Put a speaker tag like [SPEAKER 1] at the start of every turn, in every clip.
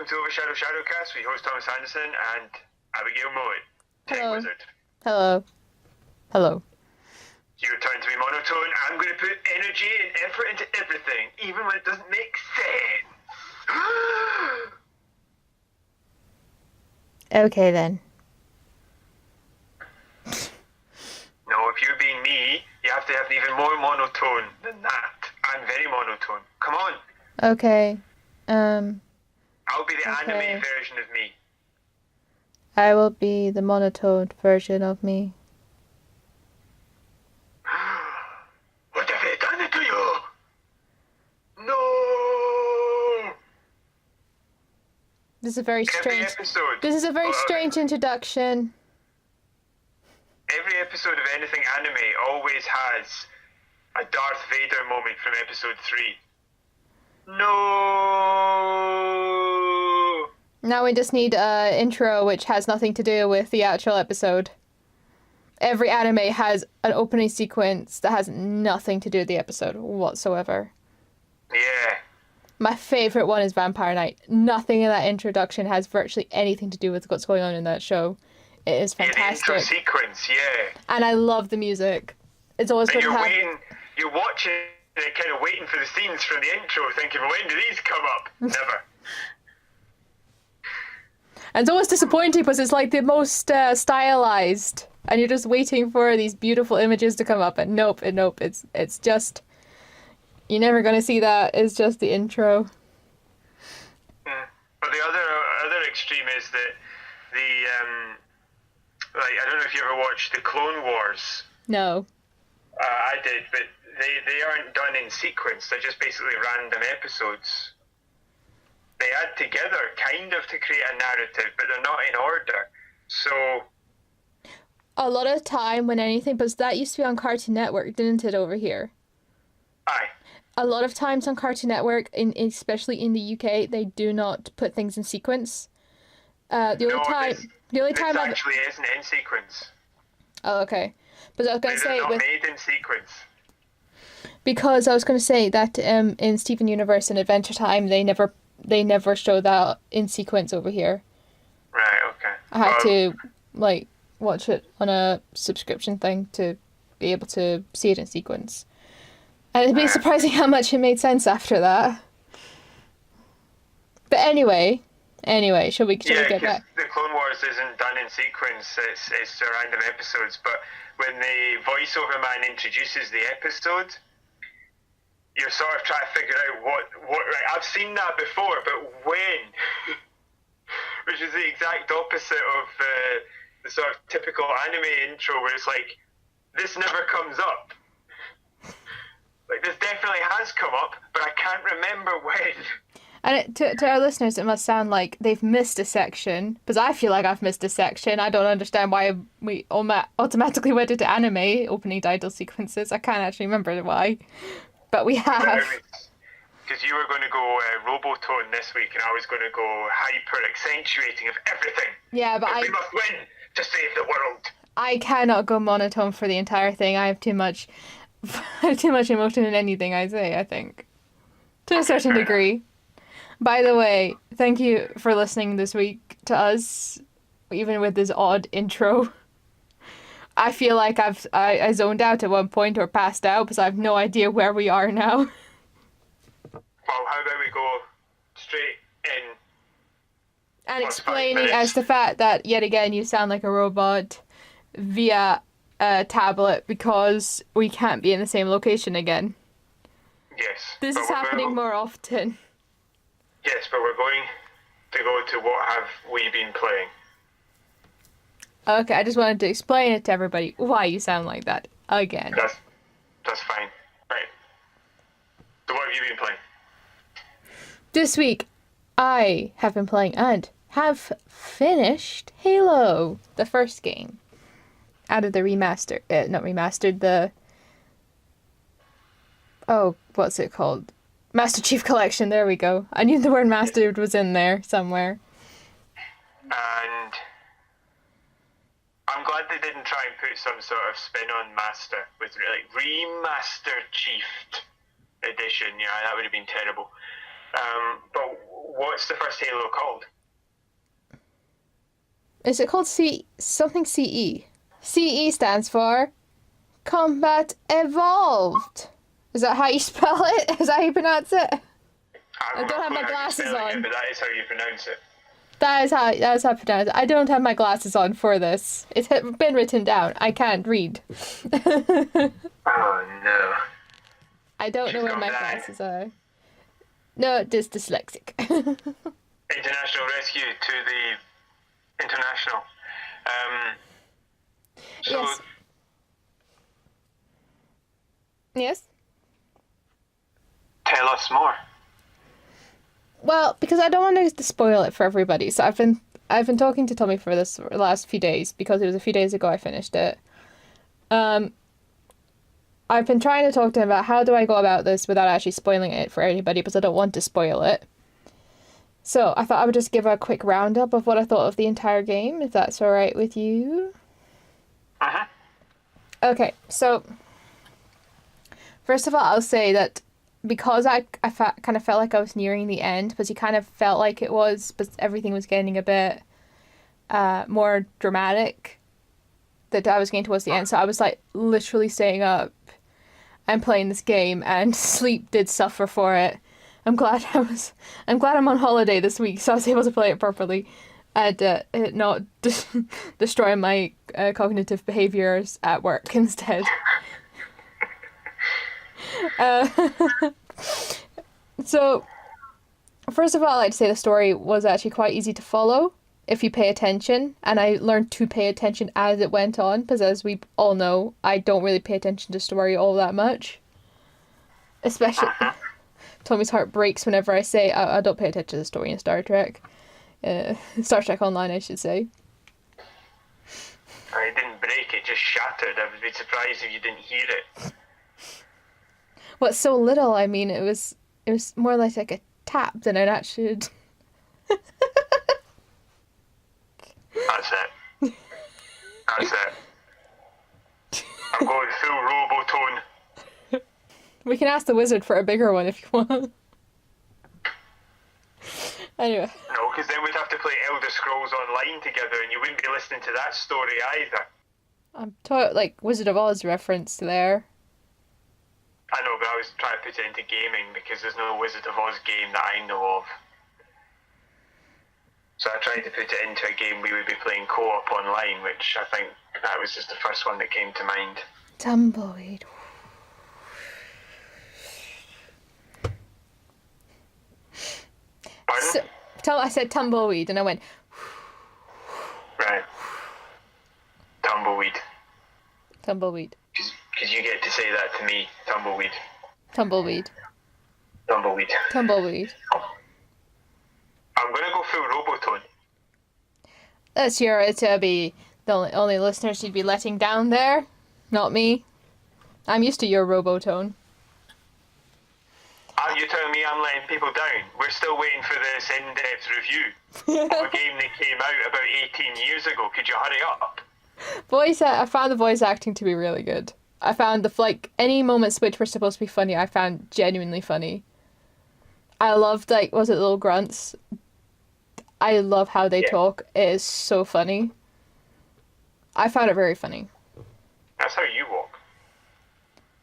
[SPEAKER 1] welcome to OverShadow ShadowCast. We host Thomas Anderson and Abigail Mowat, Tech Wizard.
[SPEAKER 2] Hello. Hello.
[SPEAKER 1] Your turn to be monotone. I'm going to put energy and effort into everything, even when it doesn't make sense.
[SPEAKER 2] Okay then.
[SPEAKER 1] No, if you're being me, you have to have even more monotone than that. I'm very monotone. Come on.
[SPEAKER 2] Okay.
[SPEAKER 1] I'll be the
[SPEAKER 2] Okay.
[SPEAKER 1] anime version of me.
[SPEAKER 2] I will be the monotone version of me.
[SPEAKER 1] What have they done to you? No!
[SPEAKER 2] This is a very
[SPEAKER 1] Every
[SPEAKER 2] strange.
[SPEAKER 1] episode.
[SPEAKER 2] This is a very strange introduction.
[SPEAKER 1] Every episode of anything anime always has a Darth Vader moment from episode 3. No!
[SPEAKER 2] Now we just need an intro which has nothing to do with the actual episode. Every anime has an opening sequence that has nothing to do with the episode whatsoever.
[SPEAKER 1] Yeah.
[SPEAKER 2] My favorite one is Vampire Night. Nothing in that introduction has virtually anything to do with what's going on in that show. It is fantastic.
[SPEAKER 1] Yeah, the intro sequence, yeah.
[SPEAKER 2] And I love the music. It's always
[SPEAKER 1] And
[SPEAKER 2] good to have...
[SPEAKER 1] you're watching it, kind of waiting for the scenes from the intro, thinking, when do these come up? Never.
[SPEAKER 2] And it's always disappointing because it's like the most stylized, and you're just waiting for these beautiful images to come up, and nope, it's just, you're never gonna see that. It's just the intro.
[SPEAKER 1] But the other extreme is that the like, I don't know if you ever watched the Clone Wars.
[SPEAKER 2] No.
[SPEAKER 1] I did, but they aren't done in sequence. They're just basically random episodes. They add together kind of to create a narrative, but they're not in order. So
[SPEAKER 2] A lot of time when anything, but that used to be on Cartoon Network, didn't it, over here?
[SPEAKER 1] aye.
[SPEAKER 2] A lot of times on Cartoon Network, especially in the UK, they do not put things in sequence. The only time
[SPEAKER 1] This
[SPEAKER 2] I've...
[SPEAKER 1] actually isn't in sequence.
[SPEAKER 2] Oh, okay. But I was gonna
[SPEAKER 1] These
[SPEAKER 2] say
[SPEAKER 1] are not
[SPEAKER 2] with...
[SPEAKER 1] made in sequence.
[SPEAKER 2] Because I was going to say that in Steven Universe and Adventure Time, they never show that in sequence over here.
[SPEAKER 1] Right, okay.
[SPEAKER 2] I had to watch it on a subscription thing to be able to see it in sequence. And it'd be surprising how much it made sense after that. But anyway, shall we get back?
[SPEAKER 1] The Clone Wars isn't done in sequence, it's the random episodes, but when the voiceover man introduces the episode, you're sort of trying to figure out what right, I've seen that before, but when? Which is the exact opposite of the sort of typical anime intro where it's like, this never comes up. Like, this definitely has come up, but I can't remember when.
[SPEAKER 2] And to our listeners, it must sound like they've missed a section, because I feel like I've missed a section. I don't understand why we automatically went into anime opening title sequences. I can't actually remember why, but we have.
[SPEAKER 1] Because you were going to go Robotone this week, and I was going to go hyper accentuating of everything.
[SPEAKER 2] Yeah, but
[SPEAKER 1] we must win to save the world.
[SPEAKER 2] I cannot go monotone for the entire thing. I have too much emotion in anything I say, I think, to a certain degree. By the way, thank you for listening this week to us, even with this odd intro. I feel like I zoned out at one point or passed out because I have no idea where we are now.
[SPEAKER 1] Well, how about we go straight in?
[SPEAKER 2] And explaining as the fact that, yet again, you sound like a robot via a tablet because we can't be in the same location again.
[SPEAKER 1] Yes.
[SPEAKER 2] This is happening more often.
[SPEAKER 1] Yes, but we're going to go to what have we been playing.
[SPEAKER 2] Okay, I just wanted to explain it to everybody why you sound like that again.
[SPEAKER 1] That's fine. Right. So what have you been playing?
[SPEAKER 2] This week, I have been playing and have finished Halo, the first game. Out of the what's it called? Master Chief Collection, there we go. I knew the word mastered was in there somewhere.
[SPEAKER 1] And I'm glad they didn't try and put some sort of spin on Master with like Remaster Chiefed Edition. Yeah, that would have been terrible. But what's the first Halo called?
[SPEAKER 2] Is it called something CE? CE stands for Combat Evolved. Is that how you spell it? Is that how you pronounce it? I don't have my glasses on.
[SPEAKER 1] It, but that is how you pronounce it.
[SPEAKER 2] That is how I pronounce it. I don't have my glasses on for this. It's been written down. I can't read.
[SPEAKER 1] Oh no.
[SPEAKER 2] I don't know where my glasses are. No, just dyslexic.
[SPEAKER 1] International rescue to the international. So
[SPEAKER 2] yes. Yes?
[SPEAKER 1] Tell us more.
[SPEAKER 2] Well, because I don't want to spoil it for everybody, so I've been talking to Tommy for this last few days because it was a few days ago I finished it. I've been trying to talk to him about how do I go about this without actually spoiling it for anybody because I don't want to spoil it. So I thought I would just give a quick roundup of what I thought of the entire game, if that's alright with you.
[SPEAKER 1] Uh-huh. Okay,
[SPEAKER 2] so first of all, I'll say that because I kind of felt like I was nearing the end, because you kind of felt like it was, but everything was getting a bit more dramatic, that I was getting towards the end. So I was like literally staying up and playing this game, and sleep did suffer for it. I'm glad I'm on holiday this week, so I was able to play it properly and it not destroy my cognitive behaviors at work instead. So, first of all, I'd say the story was actually quite easy to follow if you pay attention, and I learned to pay attention as it went on, because as we all know, I don't really pay attention to story all that much. Especially, Tommy's heart breaks whenever I say I don't pay attention to the story in Star Trek. Star Trek Online, I should say.
[SPEAKER 1] It didn't break, it just shattered. I would be surprised if you didn't hear it.
[SPEAKER 2] What's so little? I mean, it was more like a tap than an actual.
[SPEAKER 1] That's it. That's it. I'm going full Robotone.
[SPEAKER 2] We can ask the wizard for a bigger one if you want. Anyway.
[SPEAKER 1] No, because then we'd have to play Elder Scrolls Online together, and you wouldn't be listening to that story either.
[SPEAKER 2] I'm like Wizard of Oz reference there.
[SPEAKER 1] I know, but I was trying to put it into gaming because there's no Wizard of Oz game that I know of. So I tried to put it into a game we would be playing co-op online, which I think that was just the first one that came to mind.
[SPEAKER 2] Tumbleweed.
[SPEAKER 1] Pardon?
[SPEAKER 2] I said tumbleweed and I went...
[SPEAKER 1] Right. Tumbleweed.
[SPEAKER 2] Tumbleweed.
[SPEAKER 1] Because you get to say that to me, tumbleweed.
[SPEAKER 2] Tumbleweed.
[SPEAKER 1] Tumbleweed.
[SPEAKER 2] Tumbleweed.
[SPEAKER 1] I'm going to go full Robotone.
[SPEAKER 2] That's to be the only listeners you'd be letting down there. Not me. I'm used to your Robotone.
[SPEAKER 1] Are you telling me I'm letting people down? We're still waiting for this in-depth review of a game that came out about 18 years ago. Could you hurry up?
[SPEAKER 2] I found the voice acting to be really good. I found any moments which were supposed to be funny, I found genuinely funny. I loved, was it little grunts? I love how they talk. It is so funny. I found it very funny.
[SPEAKER 1] That's how you walk.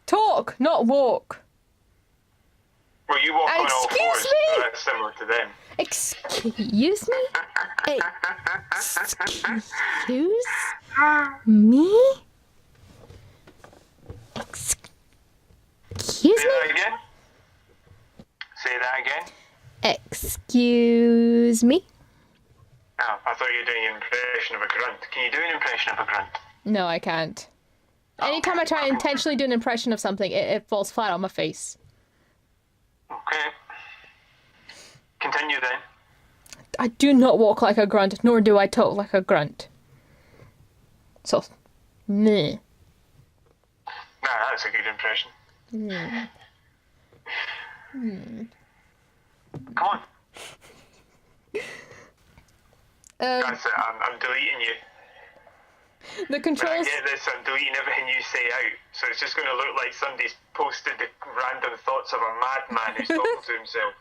[SPEAKER 2] Talk, not walk.
[SPEAKER 1] Well, you walk on all
[SPEAKER 2] Excuse
[SPEAKER 1] fours,
[SPEAKER 2] me?
[SPEAKER 1] so that's similar to them.
[SPEAKER 2] Excuse me? Excuse me? Excuse
[SPEAKER 1] Say
[SPEAKER 2] me?
[SPEAKER 1] that again? Say that again?
[SPEAKER 2] Excuse me?
[SPEAKER 1] Oh, I thought you were doing an impression of a grunt. Can you do an impression of a grunt?
[SPEAKER 2] No, I can't. Anytime I try to intentionally do an impression of something, it falls flat on my face.
[SPEAKER 1] Okay. Continue then.
[SPEAKER 2] I do not walk like a grunt, nor do I talk like a grunt. So, meh.
[SPEAKER 1] Nah, that's a good impression. Come on. That's it. I'm deleting you.
[SPEAKER 2] The controls...
[SPEAKER 1] When I get this, I'm deleting everything you say out. So it's just going to look like somebody's posted the random thoughts of a madman who's talking to himself.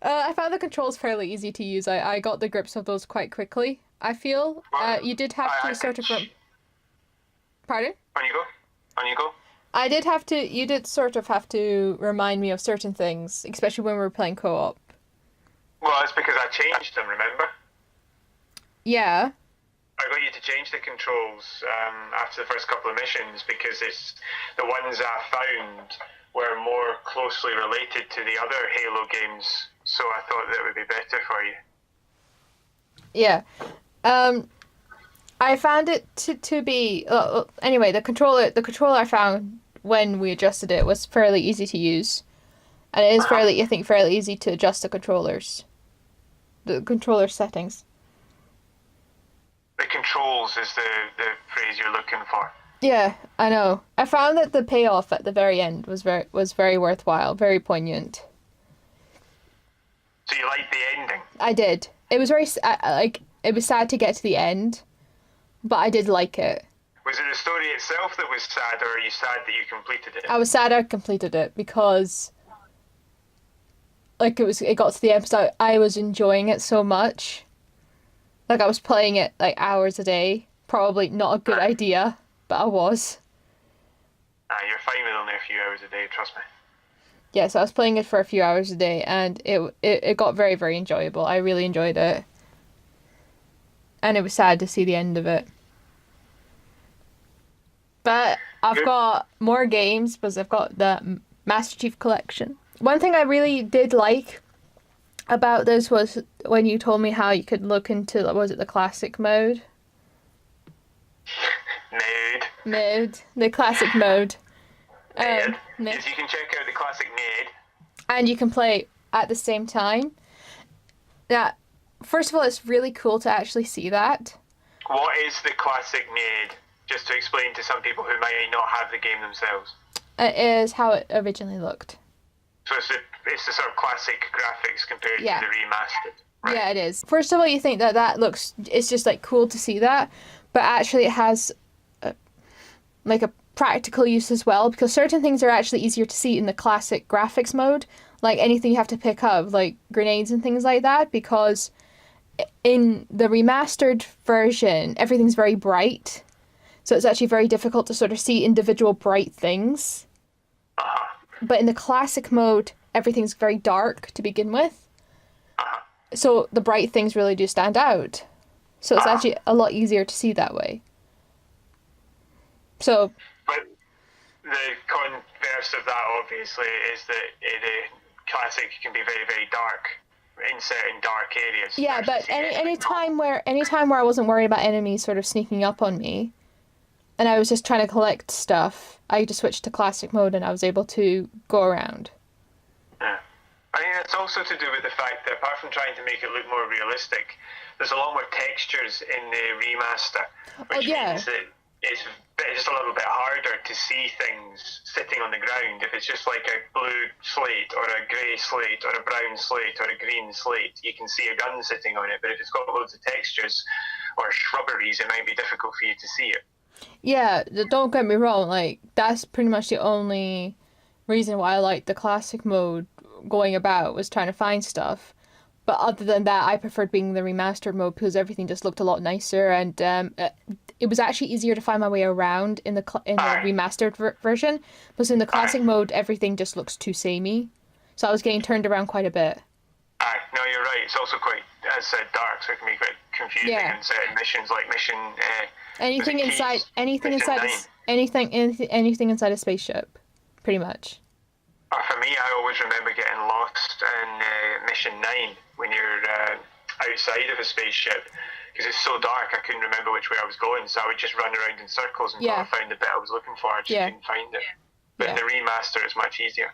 [SPEAKER 2] I found the controls fairly easy to use. I got the grips of those quite quickly, I feel. You did have to sort of... Pardon?
[SPEAKER 1] On you go. On you go.
[SPEAKER 2] You did sort of have to remind me of certain things, especially when we were playing co-op.
[SPEAKER 1] Well, that's because I changed them, remember?
[SPEAKER 2] Yeah.
[SPEAKER 1] I got you to change the controls after the first couple of missions because it's the ones I found were more closely related to the other Halo games, so I thought that would be better for you.
[SPEAKER 2] Yeah. I found it to be anyway, the controller I found when we adjusted it was fairly easy to use. And it is fairly easy to adjust the controllers. The controller settings.
[SPEAKER 1] The controls is the phrase you're looking for.
[SPEAKER 2] Yeah, I know. I found that the payoff at the very end was very worthwhile, very poignant.
[SPEAKER 1] So you liked the ending?
[SPEAKER 2] I did. It was it was sad to get to the end, but I did like it.
[SPEAKER 1] Was it the story itself that was sad, or are you sad that you completed it?
[SPEAKER 2] I was sad I completed it because it got to the episode. I was enjoying it so much. Like, I was playing it, like, hours a day. Probably not a good idea, but I was.
[SPEAKER 1] You're fine with only a few hours a day, trust me.
[SPEAKER 2] Yeah, so I was playing it for a few hours a day, and it got very, very enjoyable. I really enjoyed it. And it was sad to see the end of it. But I've got more games, because I've got the Master Chief Collection. One thing I really did like about this was when you told me how you could look into, was it the classic mode? Mode. The classic mode.
[SPEAKER 1] Yes, you can check out the classic mode.
[SPEAKER 2] And you can play at the same time. Now, first of all, it's really cool to actually see that.
[SPEAKER 1] What is the classic mode? Just to explain to some people who might not have the game themselves.
[SPEAKER 2] It is how it originally looked.
[SPEAKER 1] So it's the sort of classic graphics compared to the remastered. Right?
[SPEAKER 2] Yeah, it is. First of all, you think that looks, it's just like cool to see that, but actually it has a practical use as well, because certain things are actually easier to see in the classic graphics mode, like anything you have to pick up, like grenades and things like that, because in the remastered version, everything's very bright, so it's actually very difficult to sort of see individual bright things. But in the classic mode, everything's very dark to begin with. So the bright things really do stand out. So it's actually a lot easier to see that way. So...
[SPEAKER 1] But the converse of that, obviously, is that the classic can be very, very dark in certain dark areas.
[SPEAKER 2] Yeah, but any time where I wasn't worried about enemies sort of sneaking up on me, and I was just trying to collect stuff, I just switched to classic mode and I was able to go around.
[SPEAKER 1] Yeah. I think it's also to do with the fact that apart from trying to make it look more realistic, there's a lot more textures in the remaster, which means that it's just a little bit harder to see things sitting on the ground. If it's just like a blue slate or a grey slate or a brown slate or a green slate, you can see a gun sitting on it, but if it's got loads of textures or shrubberies, it might be difficult for you to see it.
[SPEAKER 2] Yeah, don't get me wrong, like, that's pretty much the only reason why I liked the classic mode going about, was trying to find stuff. But other than that, I preferred being the remastered mode because everything just looked a lot nicer, and it was actually easier to find my way around in the remastered version, because in the classic mode, everything just looks too samey. So I was getting turned around quite a bit.
[SPEAKER 1] No, you're right. It's also quite, as I said, dark, so it can be quite confusing in certain missions, like anything inside a spaceship, pretty much. For me, I always remember getting lost in Mission 9 when you're outside of a spaceship, because it's so dark I couldn't remember which way I was going, so I would just run around in circles until I found the bit I was looking for. I just couldn't find it. But in the remaster, it's much easier.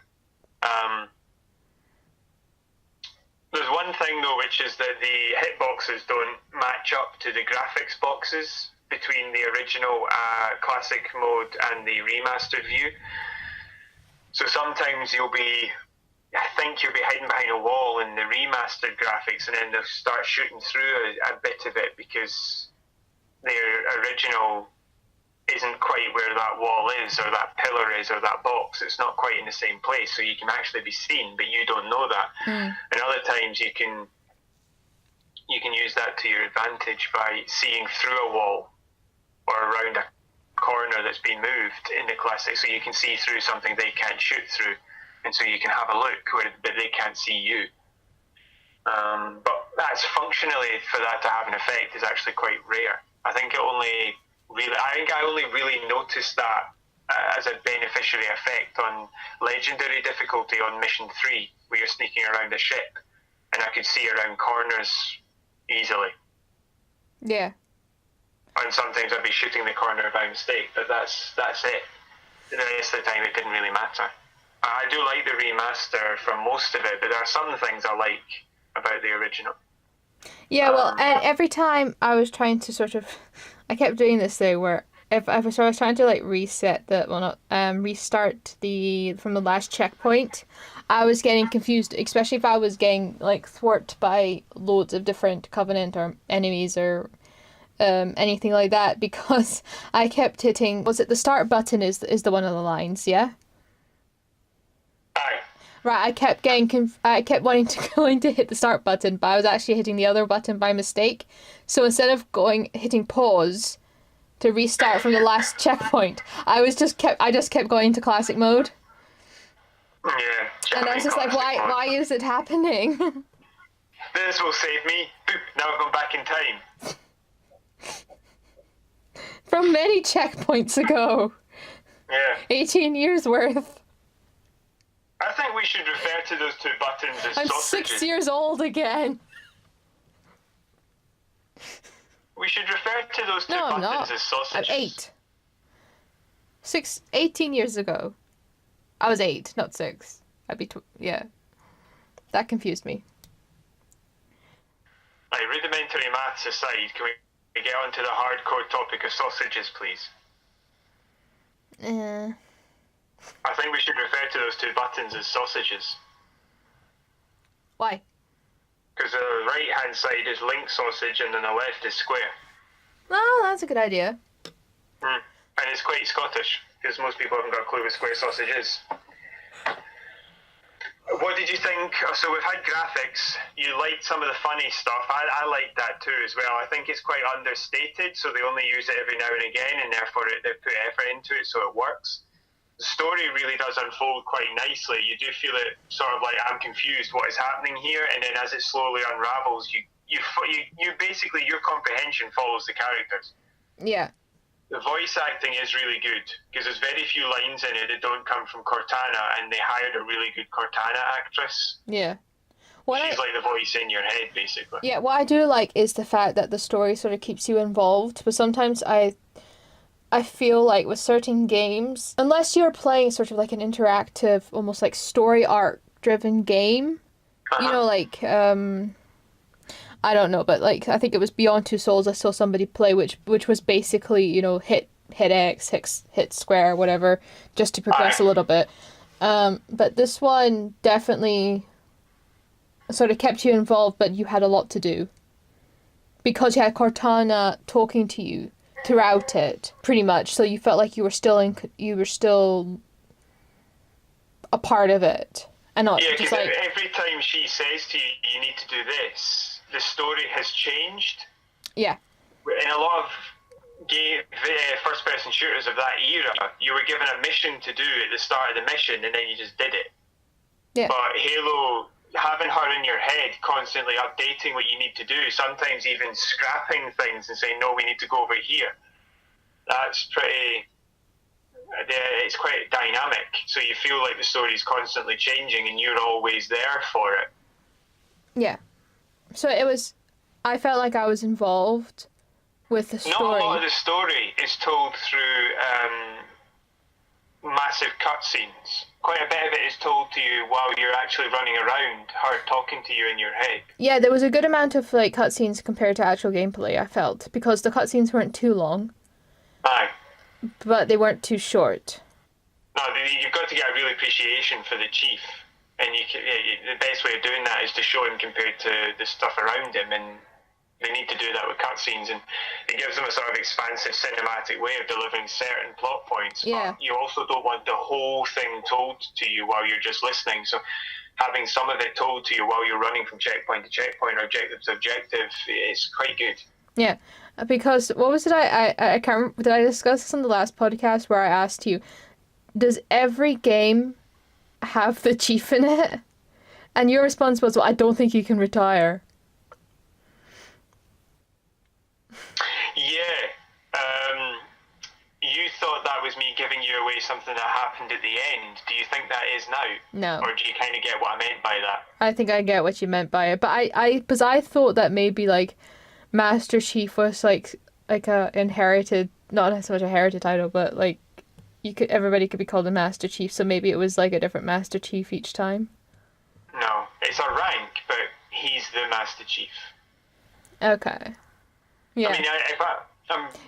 [SPEAKER 1] There's one thing, though, which is that the hitboxes don't match up to the graphics boxes between the original classic mode and the remastered view. So sometimes you'll be hiding behind a wall in the remastered graphics, and then they'll start shooting through a bit of it because their original isn't quite where that wall is, or that pillar is, or that box. It's not quite in the same place, so you can actually be seen, but you don't know that. And other times you can use that to your advantage by seeing through a wall or around a corner that's been moved in the classic, so you can see through something they can't shoot through, and so you can have a look but they can't see you. But that's functionally, for that to have an effect, is actually quite rare. I think I only really noticed that as a beneficiary effect on legendary difficulty on mission 3, where you're sneaking around a ship, and I could see around corners easily.
[SPEAKER 2] Yeah.
[SPEAKER 1] And sometimes I'd be shooting the corner by mistake, but that's it. The rest of the time it didn't really matter. I do like the remaster for most of it, but there are some things I like about the original.
[SPEAKER 2] Yeah, well, and every time I was trying to I kept doing this though, where if I was trying to like restart from the last checkpoint, I was getting confused, especially if I was getting like thwarted by loads of different Covenant or enemies or anything like that, because I kept hitting. Was it the start button? Is the one of the lines? Yeah.
[SPEAKER 1] Aye.
[SPEAKER 2] Right, I kept wanting to hit the start button, but I was actually hitting the other button by mistake. So instead of hitting pause to restart from the last checkpoint, I just kept going to classic mode.
[SPEAKER 1] Yeah.
[SPEAKER 2] And I was just like, why is it happening?
[SPEAKER 1] This will save me. Now I've gone back in time.
[SPEAKER 2] From many checkpoints ago.
[SPEAKER 1] Yeah.
[SPEAKER 2] 18 years worth.
[SPEAKER 1] I think we should refer to those two buttons as
[SPEAKER 2] I'm
[SPEAKER 1] sausages.
[SPEAKER 2] 6 years old again.
[SPEAKER 1] We should refer to those two
[SPEAKER 2] I'm
[SPEAKER 1] buttons
[SPEAKER 2] not.
[SPEAKER 1] as sausages.
[SPEAKER 2] I'm 8. 18 years ago. I was 8, not 6. Yeah. That confused me.
[SPEAKER 1] Right, rudimentary maths aside, can we get on to the hardcore topic of sausages, please? I think we should refer to those two buttons as sausages.
[SPEAKER 2] Why?
[SPEAKER 1] Because the right-hand side is link sausage and then the left is square.
[SPEAKER 2] Oh, that's a good idea.
[SPEAKER 1] And it's quite Scottish, because most people haven't got a clue what square sausage is. What did you think? So we've had graphics. You liked some of the funny stuff. I liked that too as well. I think it's quite understated, so they only use it every now and again, and therefore they put effort into it, so it works. The story really does unfold quite nicely. You do feel it sort of like, I'm confused, what is happening here? And then as it slowly unravels, you basically, your comprehension follows the characters.
[SPEAKER 2] Yeah.
[SPEAKER 1] The voice acting is really good, because there's very few lines in it that don't come from Cortana, and they hired a really good Cortana actress.
[SPEAKER 2] Yeah.
[SPEAKER 1] She's like the voice in your head, basically.
[SPEAKER 2] Yeah, what I do like is the fact that the story sort of keeps you involved, but sometimes I feel like with certain games, unless you're playing sort of like an interactive, almost like story arc driven game, you know, like I don't know, but like I think it was Beyond Two Souls I saw somebody play, which was basically, you know, hit X, hit square, whatever, just to progress a little bit. But this one definitely sort of kept you involved, but you had a lot to do, because you had Cortana talking to you throughout it, pretty much. So you felt like you were still a part of it, and not just like
[SPEAKER 1] every time she says to you, "You need to do this," the story has changed.
[SPEAKER 2] Yeah.
[SPEAKER 1] In a lot of first-person shooters of that era, you were given a mission to do at the start of the mission, and then you just did it.
[SPEAKER 2] Yeah.
[SPEAKER 1] But Halo, having her in your head, constantly updating what you need to do, sometimes even scrapping things and saying, no, we need to go over here. That's pretty... It's quite dynamic, so you feel like the story's constantly changing and you're always there for it.
[SPEAKER 2] Yeah. So I felt like I was involved with the story.
[SPEAKER 1] Not a lot of the story is told through massive cutscenes. Quite a bit of it is told to you while you're actually running around, her talking to you in your head.
[SPEAKER 2] Yeah, there was a good amount of like cutscenes compared to actual gameplay, I felt, because the cutscenes weren't too long.
[SPEAKER 1] Aye.
[SPEAKER 2] But they weren't too short.
[SPEAKER 1] No, you've got to get a real appreciation for the chief. And the best way of doing that is to show him compared to the stuff around him. And They need to do that with cutscenes, and it gives them a sort of expansive cinematic way of delivering certain plot points.
[SPEAKER 2] Yeah.
[SPEAKER 1] But you also don't want the whole thing told to you while you're just listening. So having some of it told to you while you're running from checkpoint to checkpoint or objective to objective is quite good.
[SPEAKER 2] Yeah, because what was it? I can't remember. Did I discuss this on the last podcast where I asked you, does every game have the chief in it? And your response was, well, I don't think you can retire.
[SPEAKER 1] Yeah. You thought that was me giving you away something that happened at the end. Do you think that is now?
[SPEAKER 2] No.
[SPEAKER 1] Or do you kind of get what I meant by that?
[SPEAKER 2] I think I get what you meant by it, but I thought that maybe like Master Chief was like a inherited, not so much a heritage title, but like everybody could be called a Master Chief, so maybe it was like a different Master Chief each time.
[SPEAKER 1] No, it's a rank, but he's the Master Chief.
[SPEAKER 2] Okay. Yeah.
[SPEAKER 1] I mean,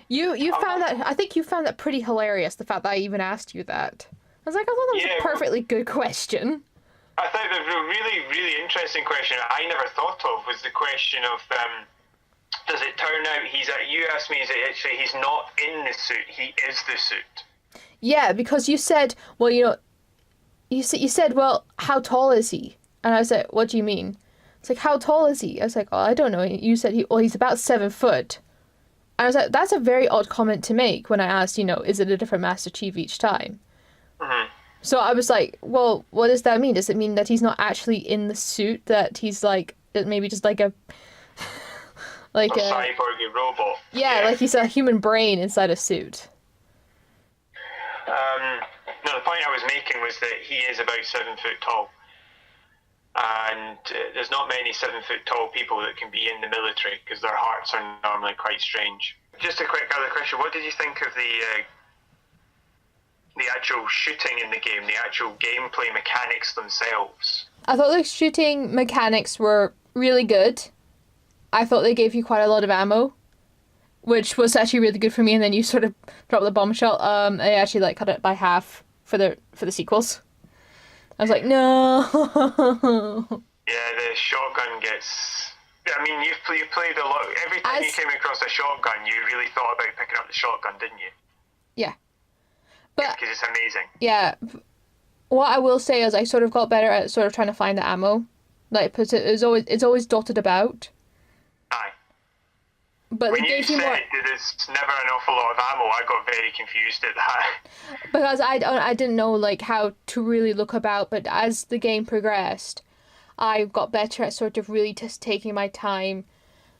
[SPEAKER 2] You found that, I think you found that pretty hilarious, the fact that I even asked you that. I was like, I thought that was a perfectly good question.
[SPEAKER 1] I thought the really, really interesting question I never thought of was the question of, does it turn out you asked me, is it actually he's not in the suit, he is the suit?
[SPEAKER 2] Yeah, because you said, well, you said, well, how tall is he? And I was like, what do you mean? It's like, how tall is he? I was like, oh, I don't know. You said he's about 7 foot. I was like, that's a very odd comment to make when I asked, is it a different Master Chief each time?
[SPEAKER 1] Mm-hmm.
[SPEAKER 2] So I was like, well, what does that mean? Does it mean that he's not actually in the suit, that he's like, maybe just like a
[SPEAKER 1] cyborgy robot?
[SPEAKER 2] Yeah, like he's a human brain inside a suit.
[SPEAKER 1] No, the point I was making was that he is about 7 foot tall. And there's not many 7 foot tall people that can be in the military because their hearts are normally quite strange. Just a quick other question: what did you think of the actual shooting in the game, the actual gameplay mechanics themselves?
[SPEAKER 2] I thought the shooting mechanics were really good. I thought they gave you quite a lot of ammo, which was actually really good for me. And then you sort of dropped the bombshell. I actually cut it by half for the sequels. I was like, no.
[SPEAKER 1] Yeah, the shotgun gets... I mean, you've played a lot... Every time you came across a shotgun, you really thought about picking up the shotgun, didn't you?
[SPEAKER 2] Yeah. But
[SPEAKER 1] because it's amazing.
[SPEAKER 2] Yeah. What I will say is I sort of got better at sort of trying to find the ammo. It's always dotted about.
[SPEAKER 1] Aye.
[SPEAKER 2] But
[SPEAKER 1] when you said there's never an awful lot of ammo, I got very confused at that.
[SPEAKER 2] Because I didn't know how to really look about, but as the game progressed, I got better at sort of really just taking my time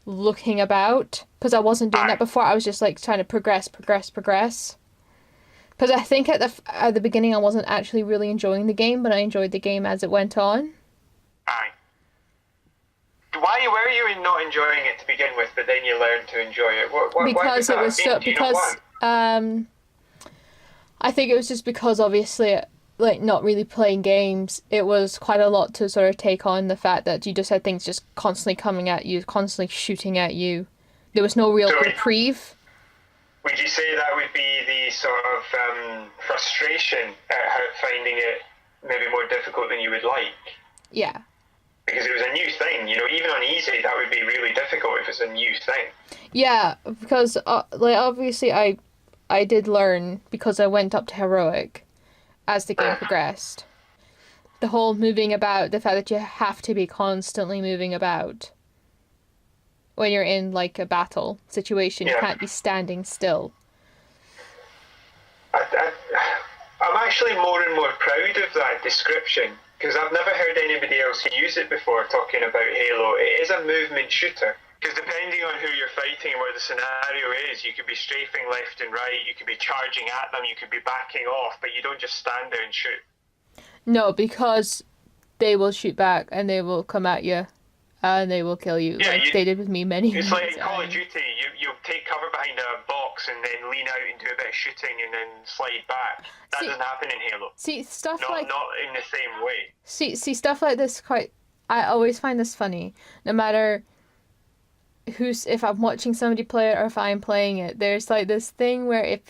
[SPEAKER 2] looking about, because I wasn't doing that before. I was just trying to progress. Because I think at the beginning I wasn't actually really enjoying the game, but I enjoyed the game as it went on. Aye.
[SPEAKER 1] Why were you not enjoying it to begin with, but then you learned to enjoy it?
[SPEAKER 2] Because it was so. Because I think it was just because obviously, not really playing games, it was quite a lot to sort of take on the fact that you just had things just constantly coming at you, constantly shooting at you. There was no real reprieve.
[SPEAKER 1] Would you say that would be the sort of frustration at finding it maybe more difficult than you would like? Yeah. Because it was a new thing, even on easy, that would be really difficult if it's a new thing. Yeah, because,
[SPEAKER 2] obviously I did learn, because I went up to heroic as the game progressed. The whole moving about, the fact that you have to be constantly moving about. When you're in, a battle situation, you can't be standing still.
[SPEAKER 1] I'm actually more and more proud of that description. Because I've never heard anybody else use it before talking about Halo. It is a movement shooter. Because depending on who you're fighting and what the scenario is, you could be strafing left and right, you could be charging at them, you could be backing off, but you don't just stand there and shoot.
[SPEAKER 2] No, because they will shoot back and they will come at you and they will kill you. Yeah, they did with me many times.
[SPEAKER 1] It's like in Call of Duty, you'll take cover behind a box and then lean out and do a bit of shooting and then slide back. That doesn't happen in Halo. Not in the same way.
[SPEAKER 2] See stuff like this I always find this funny. No matter if I'm watching somebody play it or if I'm playing it, there's this thing where if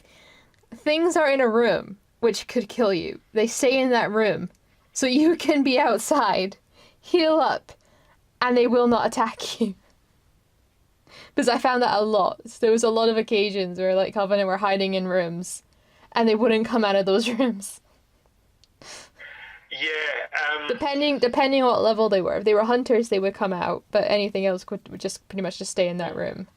[SPEAKER 2] things are in a room which could kill you, they stay in that room so you can be outside, heal up, and they will not attack you. Because I found that a lot. So there was a lot of occasions where like Covenant were hiding in rooms and they wouldn't come out of those rooms.
[SPEAKER 1] Yeah.
[SPEAKER 2] Depending on what level they were. If they were hunters, they would come out, but anything else would just pretty much just stay in that room.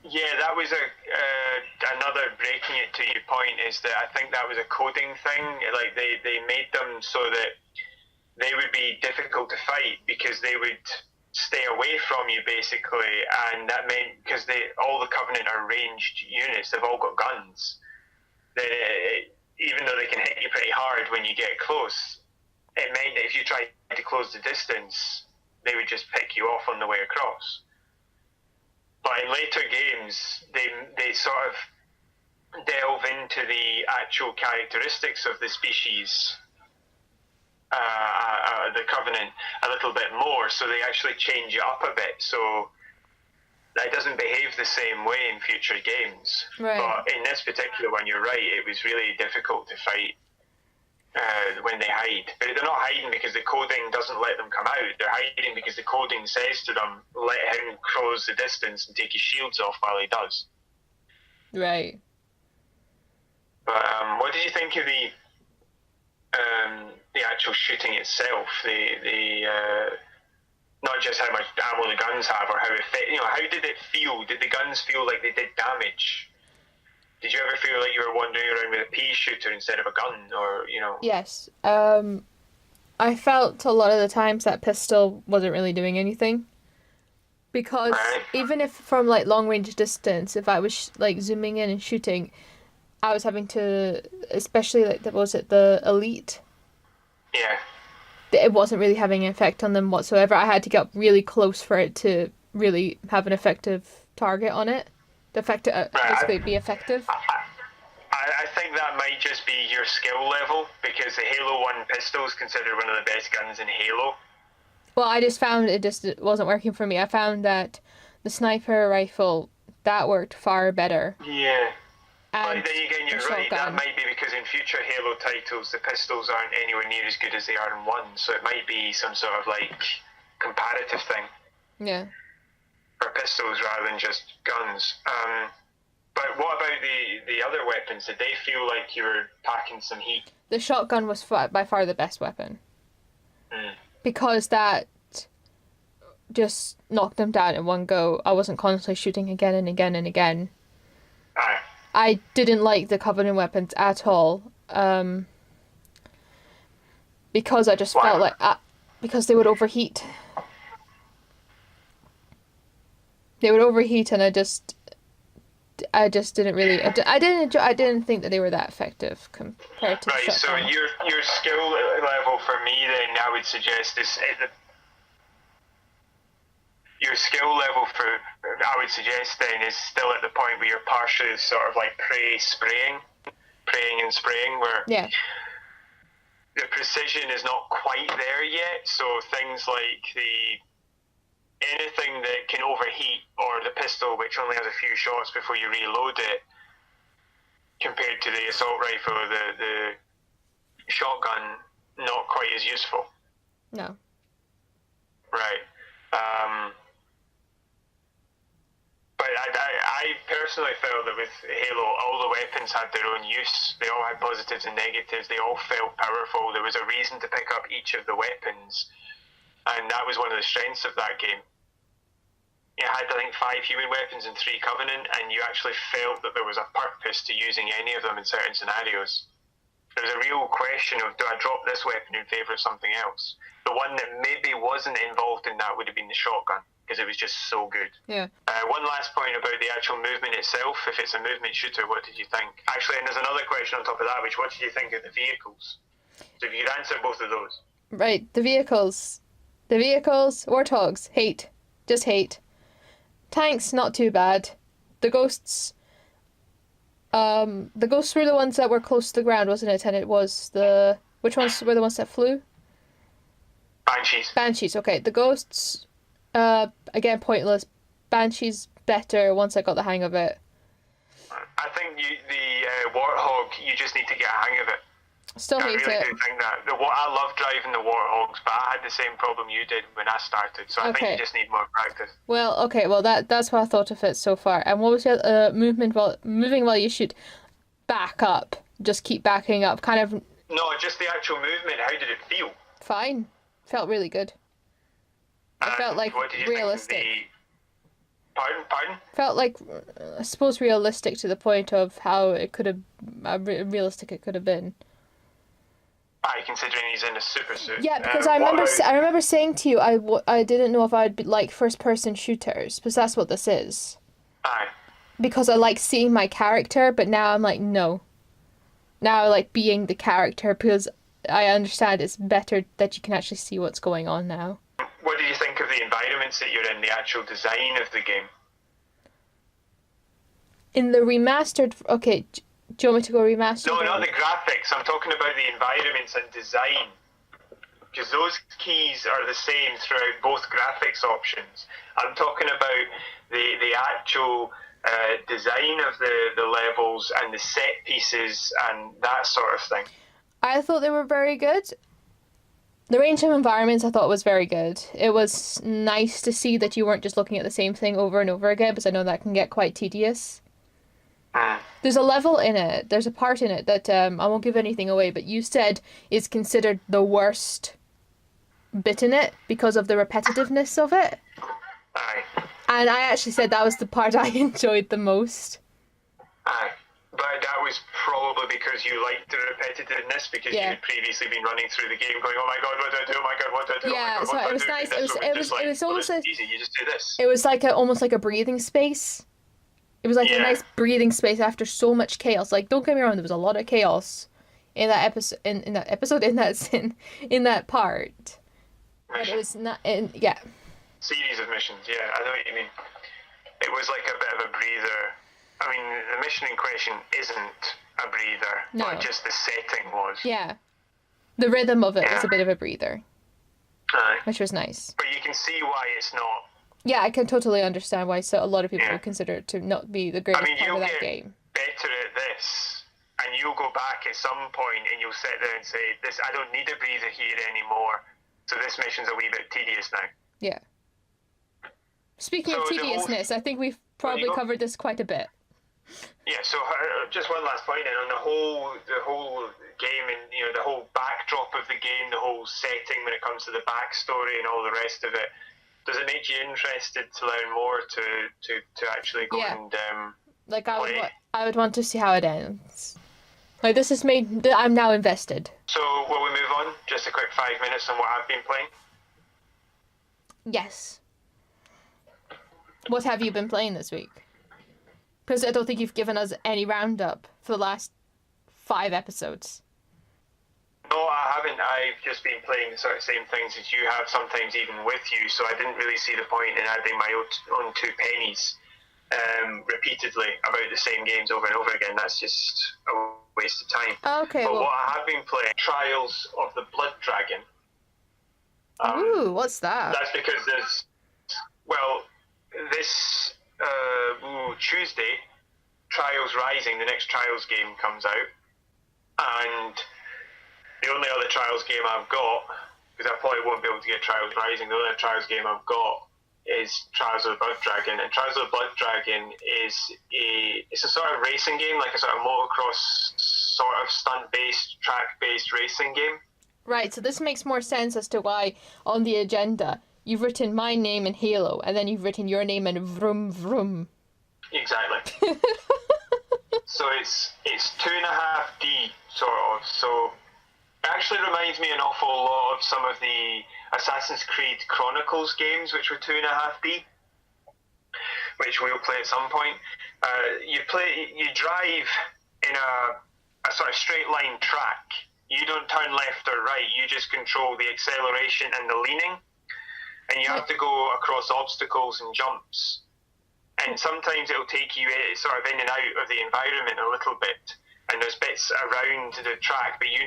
[SPEAKER 1] Yeah, that was another breaking it to your point is that I think that was a coding thing. Like they made them so that they would be difficult to fight because they would stay away from you basically, and that meant because all the Covenant are ranged units, they've all got guns. Even though they can hit you pretty hard when you get close, it meant that if you tried to close the distance, they would just pick you off on the way across. But in later games, they sort of delve into the actual characteristics of the species, the Covenant, a little bit more, so they actually change it up a bit, so that doesn't behave the same way in future games.
[SPEAKER 2] Right.
[SPEAKER 1] But in this particular one, you're right, it was really difficult to fight when they hide. But they're not hiding because the coding doesn't let them come out. They're hiding because the coding says to them, let him close the distance and take his shields off while he does.
[SPEAKER 2] Right.
[SPEAKER 1] But what did you think of the actual shooting itself? Not just how much ammo the guns have or how how did it feel? Did the guns feel like they did damage? Did you ever feel like you were wandering around with a pea shooter instead of a gun, or
[SPEAKER 2] Yes. I felt a lot of the times that pistol wasn't really doing anything. Because even if from like long range distance, if I was like zooming in and shooting, I was having to, especially like the elite.
[SPEAKER 1] Yeah.
[SPEAKER 2] It wasn't really having an effect on them whatsoever. I had to get up really close for it to really have an effective target on it. Basically be effective.
[SPEAKER 1] I think that might just be your skill level, because the Halo 1 pistol is considered one of the best guns in Halo.
[SPEAKER 2] Well, I just found it wasn't working for me. I found that the sniper rifle, that worked far better.
[SPEAKER 1] Yeah.
[SPEAKER 2] And
[SPEAKER 1] but then again, you're right, that might be because in future Halo titles, the pistols aren't anywhere near as good as they are in 1, so it might be some sort of like comparative thing.
[SPEAKER 2] Yeah.
[SPEAKER 1] For pistols rather than just guns. But what about the other weapons? Did they feel like you were packing some heat?
[SPEAKER 2] The shotgun was by far the best weapon. Because that just knocked them down in one go. I wasn't constantly shooting again and again and again.
[SPEAKER 1] Aye.
[SPEAKER 2] I didn't like the Covenant weapons at all. Because I just felt like because they would overheat. They would overheat, and I just didn't really. I didn't think that they were that effective compared to.
[SPEAKER 1] Right. So your skill level for me, then I would suggest is your skill level I would suggest then is still at the point where you're partially sort of like praying and spraying, where the precision is not quite there yet. So things like anything that can overheat, or the pistol which only has a few shots before you reload it, compared to the assault rifle or the shotgun, not quite as useful.
[SPEAKER 2] No.
[SPEAKER 1] Right. But I personally felt that with Halo, all the weapons had their own use. They all had positives and negatives. They all felt powerful. There was a reason to pick up each of the weapons. And that was one of the strengths of that game. You had, I think, 5 human weapons and 3 Covenant, and you actually felt that there was a purpose to using any of them in certain scenarios. There was a real question of, do I drop this weapon in favour of something else? The one that maybe wasn't involved in that would have been the shotgun, because it was just so good.
[SPEAKER 2] Yeah.
[SPEAKER 1] One last point about the actual movement itself. If it's a movement shooter, what did you think? Actually, and there's another question on top of that, which, what did you think of the vehicles? So if you could answer both of those.
[SPEAKER 2] Right, the vehicles, Warthogs, hate, just hate. Tanks, not too bad. The ghosts were the ones that were close to the ground, wasn't it? And it was which ones were the ones that flew? Banshees, okay. The ghosts, again, pointless. Banshees, better once I got the hang of it.
[SPEAKER 1] I think the Warthog, you just need to get a hang of it.
[SPEAKER 2] Still
[SPEAKER 1] I
[SPEAKER 2] hate
[SPEAKER 1] really
[SPEAKER 2] it.
[SPEAKER 1] do think that. I love driving the Warthogs, but I had the same problem you did when I started, so I think you just need more practice.
[SPEAKER 2] Well, okay, well that's what I thought of it so far. And what was your moving while you shoot? Back up. Just keep backing up. Kind of.
[SPEAKER 1] No, just the actual movement. How did it feel?
[SPEAKER 2] Fine. Felt really good. It felt like
[SPEAKER 1] what did you
[SPEAKER 2] realistic.
[SPEAKER 1] think Pardon?
[SPEAKER 2] Felt like, I suppose, realistic to the point of how it could have, realistic it could have been.
[SPEAKER 1] Considering he's in a super suit.
[SPEAKER 2] Yeah, because I remember saying to you I didn't know if I'd like first person shooters, because that's what this is.
[SPEAKER 1] Aye.
[SPEAKER 2] Because I like seeing my character, but now I'm like, no. Now I like being the character, because I understand it's better that you can actually see what's going on now.
[SPEAKER 1] What did you think of the environments that you're in, the actual design of the game?
[SPEAKER 2] In the remastered... Okay, do you want me to go remastered?
[SPEAKER 1] No, not the graphics. I'm talking about the environments and design. Because those keys are the same throughout both graphics options. I'm talking about the actual design of the levels and the set pieces and that sort of thing.
[SPEAKER 2] I thought they were very good. The range of environments I thought was very good. It was nice to see that you weren't just looking at the same thing over and over again, because I know that can get quite tedious. There's a level in it, there's a part in it that I won't give anything away, but you said is considered the worst bit in it because of the repetitiveness of it.
[SPEAKER 1] Aye.
[SPEAKER 2] And I actually said that was the part I enjoyed the most.
[SPEAKER 1] Aye. But that was probably because you liked the repetitiveness, because you had previously been running through the game going, oh my god, what do I do? Oh my god, what do I do?
[SPEAKER 2] Yeah,
[SPEAKER 1] oh my god,
[SPEAKER 2] so it was nice. It was almost
[SPEAKER 1] easy. You just do this.
[SPEAKER 2] It was like almost like a breathing space. It was like a nice breathing space after so much chaos. Like, don't get me wrong, there was a lot of chaos in that episode. In that part. But it was not.
[SPEAKER 1] Series of missions. Yeah, I know what you mean. It was like a bit of a breather. I mean, the mission in question isn't a breather, but just the setting was.
[SPEAKER 2] Yeah. The rhythm of it was a bit of a breather.
[SPEAKER 1] Aye.
[SPEAKER 2] Which was nice.
[SPEAKER 1] But you can see why it's not.
[SPEAKER 2] Yeah, I can totally understand why a lot of people would consider it to not be the greatest part of that game.
[SPEAKER 1] Better at this, and you'll go back at some point and you'll sit there and say, "This, I don't need a breather here anymore, so this mission's a wee bit tedious now."
[SPEAKER 2] Yeah. Speaking of tediousness, I think we've probably covered this quite a bit.
[SPEAKER 1] Yeah, so just one last point then on the whole game, and the whole backdrop of the game, the whole setting when it comes to the backstory and all the rest of it. Does it make you interested to learn more to actually go and
[SPEAKER 2] like I would want to see how it ends. Like, this has made I'm now invested.
[SPEAKER 1] So will we move on? Just a quick 5 minutes on what I've been playing.
[SPEAKER 2] Yes. What have you been playing this week? Because I don't think you've given us any roundup for the last 5 episodes.
[SPEAKER 1] No, I haven't. I've just been playing the sort of same things as you have, sometimes even with you, so I didn't really see the point in adding my own 2 pennies repeatedly about the same games over and over again. That's just a waste of time.
[SPEAKER 2] Okay,
[SPEAKER 1] but what I have been playing, Trials of the Blood Dragon.
[SPEAKER 2] Ooh, what's that?
[SPEAKER 1] That's because this Tuesday, Trials Rising, the next Trials game comes out, and the only other Trials game I've got, because I probably won't be able to get Trials Rising, the only other Trials game I've got is Trials of the Blood Dragon. And Trials of the Blood Dragon is a sort of racing game, like a sort of motocross, sort of stunt-based, track-based racing game.
[SPEAKER 2] Right, so this makes more sense as to why on the agenda you've written my name in Halo, and then you've written your name in Vroom Vroom.
[SPEAKER 1] Exactly. So it's 2.5D, sort of, so it actually reminds me an awful lot of some of the Assassin's Creed Chronicles games, which were 2.5D, which we'll play at some point. You drive in a sort of straight line track. You don't turn left or right, you just control the acceleration and the leaning, and you have to go across obstacles and jumps. And sometimes it'll take you sort of in and out of the environment a little bit, and there's bits around the track, but you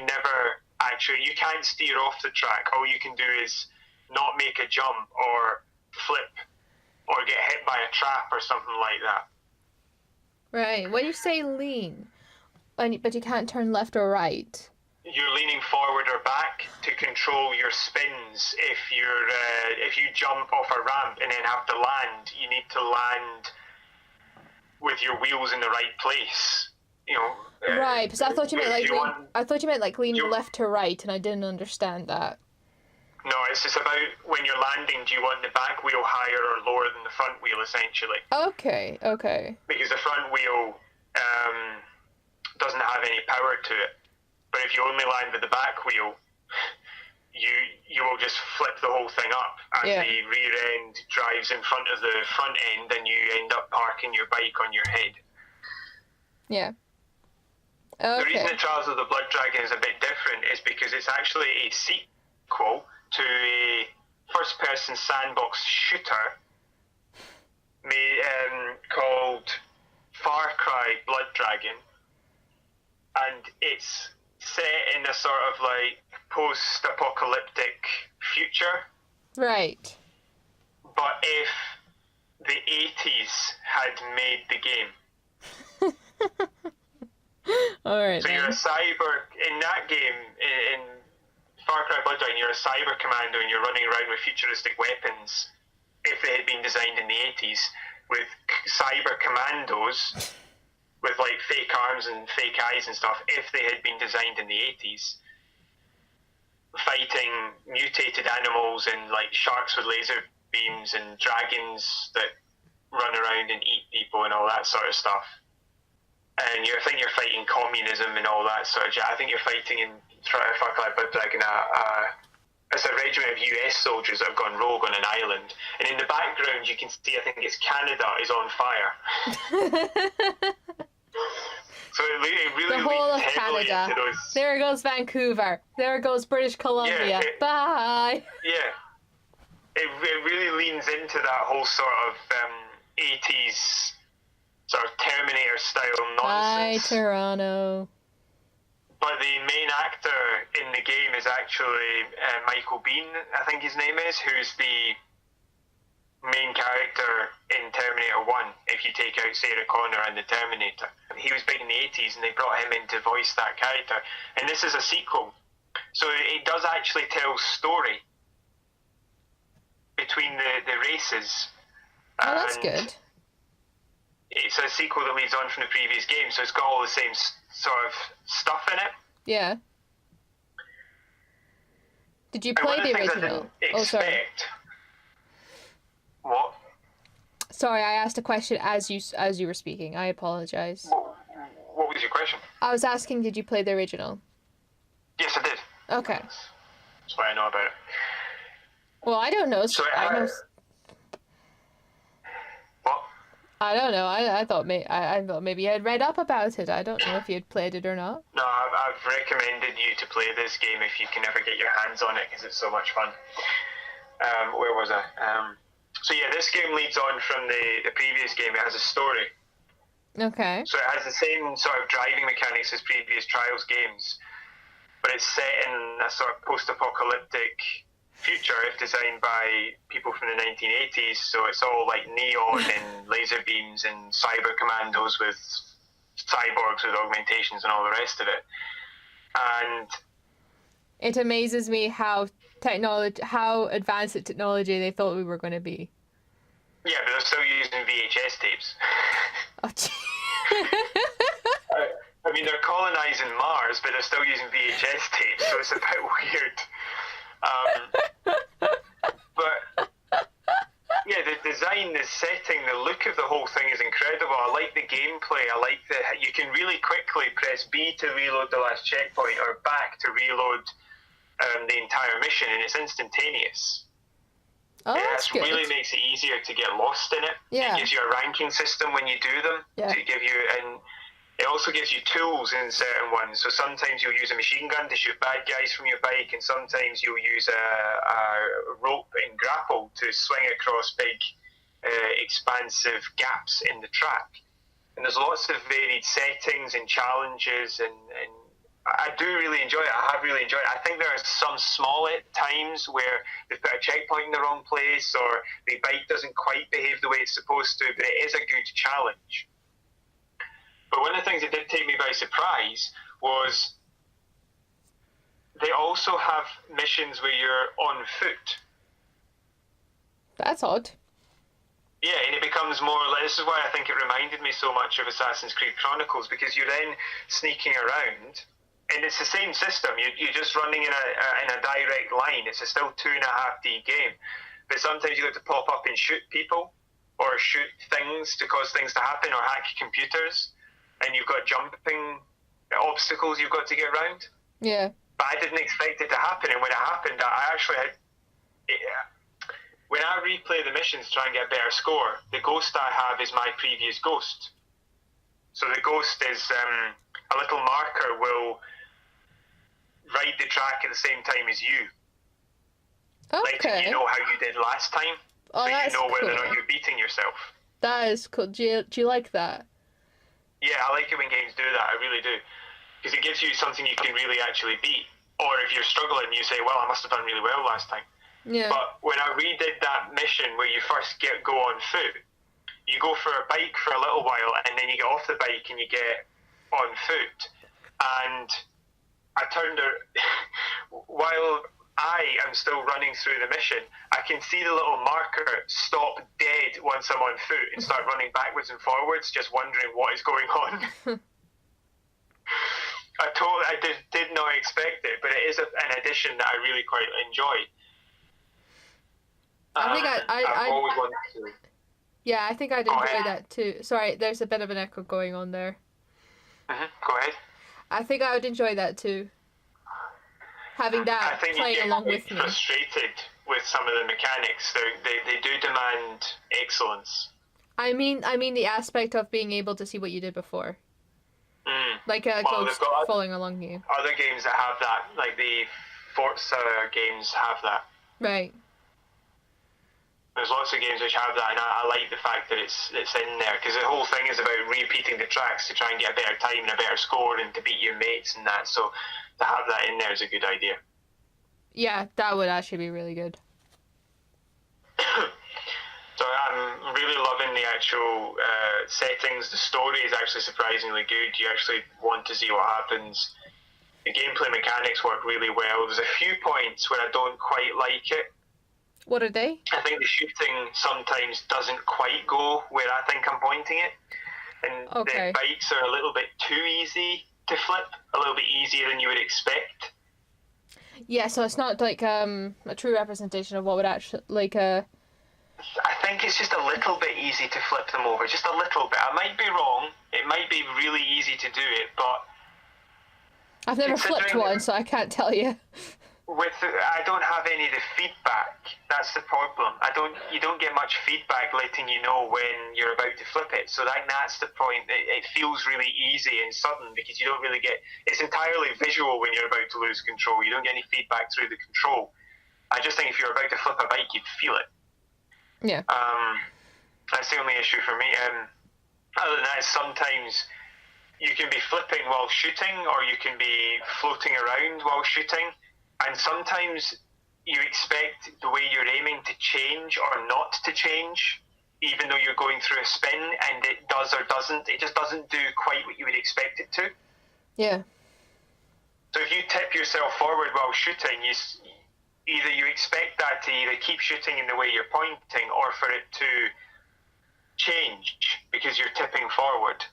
[SPEAKER 1] can't steer off the track. All you can do is not make a jump or flip or get hit by a trap or something like that.
[SPEAKER 2] Right. When you say lean, but you can't turn left or right.
[SPEAKER 1] you're leaning forward or back to control your spins. If you jump off a ramp and then have to land, you need to land with your wheels in the right place.
[SPEAKER 2] Right, because I thought you meant like leaning left to right, and I didn't understand that.
[SPEAKER 1] No, it's just about when you're landing, do you want the back wheel higher or lower than the front wheel, essentially?
[SPEAKER 2] Okay.
[SPEAKER 1] Because the front wheel doesn't have any power to it. But if you only land with the back wheel, you will just flip the whole thing up as the rear end drives in front of the front end, and you end up parking your bike on your head. Yeah. Okay. The reason that Trials of the Blood Dragon is a bit different is because it's actually a sequel to a first-person sandbox shooter called Far Cry Blood Dragon, and it's set in a sort of like post-apocalyptic future. Right. But if the 80s had made the game. Alright. So you're a cyber, in that game, in Far Cry Blood Dragon, you're a cyber commando and you're running around with futuristic weapons, if they had been designed in the 80s, with cyber commandos with like fake arms and fake eyes and stuff, if they had been designed in the 80s, fighting mutated animals and like sharks with laser beams and dragons that run around and eat people and all that sort of stuff. And I think you're fighting communism and all that sort of shit. I think you're fighting in Far Cry Blood Dragon it's a regiment of US soldiers that have gone rogue on an island. And in the background you can see, I think it's Canada is on fire. So it really
[SPEAKER 2] the whole of
[SPEAKER 1] Canada.
[SPEAKER 2] Into those... There goes Vancouver. There goes British Columbia. Bye.
[SPEAKER 1] Yeah. It really leans into that whole sort of 80s sort of Terminator style nonsense.
[SPEAKER 2] Bye, Toronto.
[SPEAKER 1] But the main actor in the game is actually Michael Biehn, I think his name is, who's the main character in Terminator 1, if you take out Sarah Connor and the Terminator. He was big in the 80s and they brought him in to voice that character. And this is a sequel. So it does actually tell story between the races.
[SPEAKER 2] Oh, that's good.
[SPEAKER 1] It's a sequel that leads on from the previous game, so it's got all the same sort of stuff in it.
[SPEAKER 2] Yeah. Did you play the original? Oh, sorry.
[SPEAKER 1] What?
[SPEAKER 2] Sorry, I asked a question as you were speaking. I apologize.
[SPEAKER 1] What was your question?
[SPEAKER 2] I was asking, did you play the original?
[SPEAKER 1] Yes, I did.
[SPEAKER 2] Okay.
[SPEAKER 1] That's why I know about it.
[SPEAKER 2] Well, I don't know.
[SPEAKER 1] What?
[SPEAKER 2] I don't know. I thought maybe you had read up about it. I don't know if you had played it or not.
[SPEAKER 1] No, I've recommended you to play this game if you can ever get your hands on it, because it's so much fun. Where was I? So yeah, this game leads on from the previous game. It has a story.
[SPEAKER 2] Okay.
[SPEAKER 1] So it has the same sort of driving mechanics as previous Trials games, but it's set in a sort of post-apocalyptic future if designed by people from the 1980s. So it's all like neon and laser beams and cyber commandos with cyborgs with augmentations and all the rest of it. And
[SPEAKER 2] it amazes me how advanced the technology they thought we were going to be.
[SPEAKER 1] Yeah, but they're still using VHS tapes.
[SPEAKER 2] Oh,
[SPEAKER 1] I mean, they're colonizing Mars, but they're still using VHS tapes, so it's a bit weird. But yeah, the design, the setting, the look of the whole thing is incredible. I like the gameplay. I like you can really quickly press B to reload the last checkpoint or back to reload the entire mission, and it's instantaneous.
[SPEAKER 2] Oh, that's good.
[SPEAKER 1] It really makes it easier to get lost in it.
[SPEAKER 2] Yeah.
[SPEAKER 1] It gives you a ranking system when you do them.
[SPEAKER 2] Yeah.
[SPEAKER 1] And it also gives you tools in certain ones. So sometimes you'll use a machine gun to shoot bad guys from your bike, and sometimes you'll use a rope and grapple to swing across big, expansive gaps in the track. And there's lots of varied settings and challenges, and I do really enjoy it. I have really enjoyed it. I think there are some small times where they've put a checkpoint in the wrong place, or the bike doesn't quite behave the way it's supposed to, but it is a good challenge. But one of the things that did take me by surprise was they also have missions where you're on foot.
[SPEAKER 2] That's odd.
[SPEAKER 1] Yeah, and it becomes more like, this is why I think it reminded me so much of Assassin's Creed Chronicles, because you're then sneaking around, and it's the same system. You're just running in a direct line. It's a still 2.5D game, but sometimes you got to pop up and shoot people, or shoot things to cause things to happen, or hack computers, and you've got jumping obstacles you've got to get around.
[SPEAKER 2] Yeah.
[SPEAKER 1] But I didn't expect it to happen, and when it happened, I actually had... When I replay the missions to try and get a better score, the ghost I have is my previous ghost. So the ghost is a little marker will ride the track at the same time as you.
[SPEAKER 2] Okay.
[SPEAKER 1] Letting you know how you did last time,
[SPEAKER 2] Oh,
[SPEAKER 1] so
[SPEAKER 2] that's
[SPEAKER 1] you know whether or
[SPEAKER 2] cool.
[SPEAKER 1] not you're beating yourself.
[SPEAKER 2] That is cool. Do you like that?
[SPEAKER 1] Yeah, I like it when games do that, I really do. Because it gives you something you can really actually beat. Or if you're struggling, you say, well, I must have done really well last time.
[SPEAKER 2] Yeah.
[SPEAKER 1] But when I redid that mission where you first go on foot, you go for a bike for a little while, and then you get off the bike and you get on foot. And I turned while I am still running through the mission, I can see the little marker stop dead once I'm on foot and start running backwards and forwards, just wondering what is going on. I did not expect it, but it is an addition that I really quite enjoy.
[SPEAKER 2] I think
[SPEAKER 1] I've always wanted to.
[SPEAKER 2] Yeah, I think I'd enjoy that too. Sorry, there's a bit of an echo going on there.
[SPEAKER 1] Go ahead.
[SPEAKER 2] I think I would enjoy that too. Having that playing along with me.
[SPEAKER 1] I think you get frustrated with some of the mechanics. They do demand excellence.
[SPEAKER 2] I mean the aspect of being able to see what you did before. Like a ghost following along you.
[SPEAKER 1] Other games that have that, like the Forza games have that.
[SPEAKER 2] Right.
[SPEAKER 1] There's lots of games which have that, and I like the fact that it's in there, because the whole thing is about repeating the tracks to try and get a better time and a better score and to beat your mates and that, so to have that in there is a good idea.
[SPEAKER 2] Yeah, that would actually be really good.
[SPEAKER 1] So I'm really loving the actual settings. The story is actually surprisingly good. You actually want to see what happens. The gameplay mechanics work really well. There's a few points where I don't quite like it.
[SPEAKER 2] What are they?
[SPEAKER 1] I think the shooting sometimes doesn't quite go where I think I'm pointing it. And the bikes are a little bit too easy to flip, a little bit easier than you would expect.
[SPEAKER 2] Yeah, so it's not like a true representation of what would actually I
[SPEAKER 1] think it's just a little bit easy to flip them over, just a little bit. I might be wrong. It might be really easy to do it, but
[SPEAKER 2] I've never flipped one, so I can't tell you.
[SPEAKER 1] I don't have any of the feedback. That's the problem. You don't get much feedback letting you know when you're about to flip it. So that's the point. It feels really easy and sudden because you don't really get. It's entirely visual when you're about to lose control. You don't get any feedback through the control. I just think if you're about to flip a bike, you'd feel it.
[SPEAKER 2] Yeah.
[SPEAKER 1] That's the only issue for me. Other than that, sometimes you can be flipping while shooting, or you can be floating around while shooting. And sometimes you expect the way you're aiming to change or not to change, even though you're going through a spin, and it does or doesn't. It just doesn't do quite what you would expect it to.
[SPEAKER 2] Yeah.
[SPEAKER 1] So if you tip yourself forward while shooting, either you expect that to either keep shooting in the way you're pointing, or for it to change because you're tipping forward.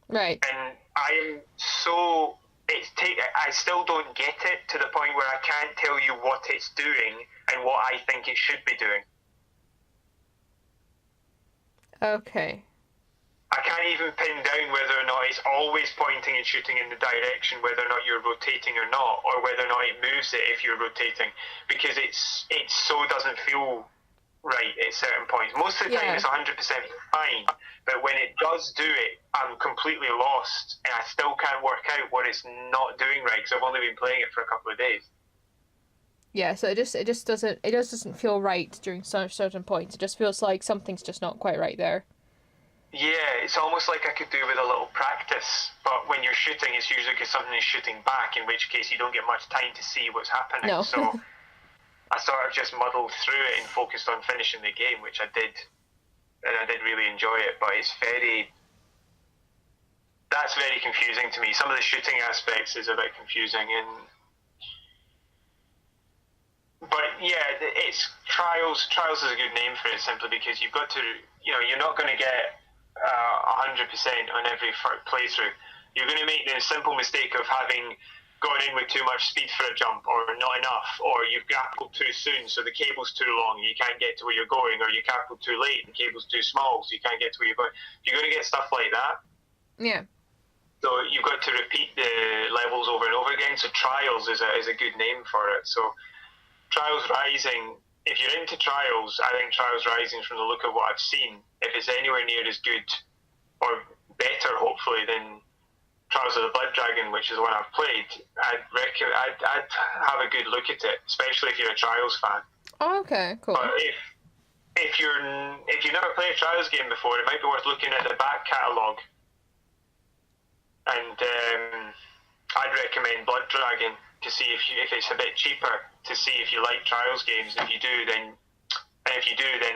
[SPEAKER 2] Right.
[SPEAKER 1] And I am so... I still don't get it to the point where I can't tell you what it's doing and what I think it should be doing.
[SPEAKER 2] Okay.
[SPEAKER 1] I can't even pin down whether or not it's always pointing and shooting in the direction, whether or not you're rotating or not, or whether or not it moves it if you're rotating, because it so doesn't feel right at certain points. Most of the time it's 100% fine, but when it does do it, I'm completely lost, and I still can't work out what it's not doing right, because I've only been playing it for a couple of days.
[SPEAKER 2] Yeah, so it just doesn't feel right during certain points. It just feels like something's just not quite right there.
[SPEAKER 1] Yeah, it's almost like I could do with a little practice, but when you're shooting, it's usually because something is shooting back, in which case you don't get much time to see what's happening.
[SPEAKER 2] No.
[SPEAKER 1] So I sort of just muddled through it and focused on finishing the game, which I did, and I did really enjoy it, but that's very confusing to me. Some of the shooting aspects is a bit confusing, and But yeah, it's Trials. Trials is a good name for it simply because you've got to, you're not going to get 100% on every playthrough. You're going to make the simple mistake of having gone in with too much speed for a jump, or not enough, or you've grappled too soon, so the cable's too long, you can't get to where you're going, or you grappled too late, the cable's too small, so you can't get to where you're going. You're going to get stuff like that.
[SPEAKER 2] Yeah.
[SPEAKER 1] So you've got to repeat the levels over and over again. So Trials is a good name for it. So Trials Rising, if you're into Trials, I think Trials Rising, from the look of what I've seen, if it's anywhere near as good or better, hopefully, than Trials of the Blood Dragon, which is the one I've played, I'd have a good look at it, especially if you're a Trials fan.
[SPEAKER 2] Oh, okay, cool.
[SPEAKER 1] But if you've never played a Trials game before, it might be worth looking at the back catalogue. And I'd recommend Blood Dragon to see if it's a bit cheaper, to see if you like Trials games. If you do, then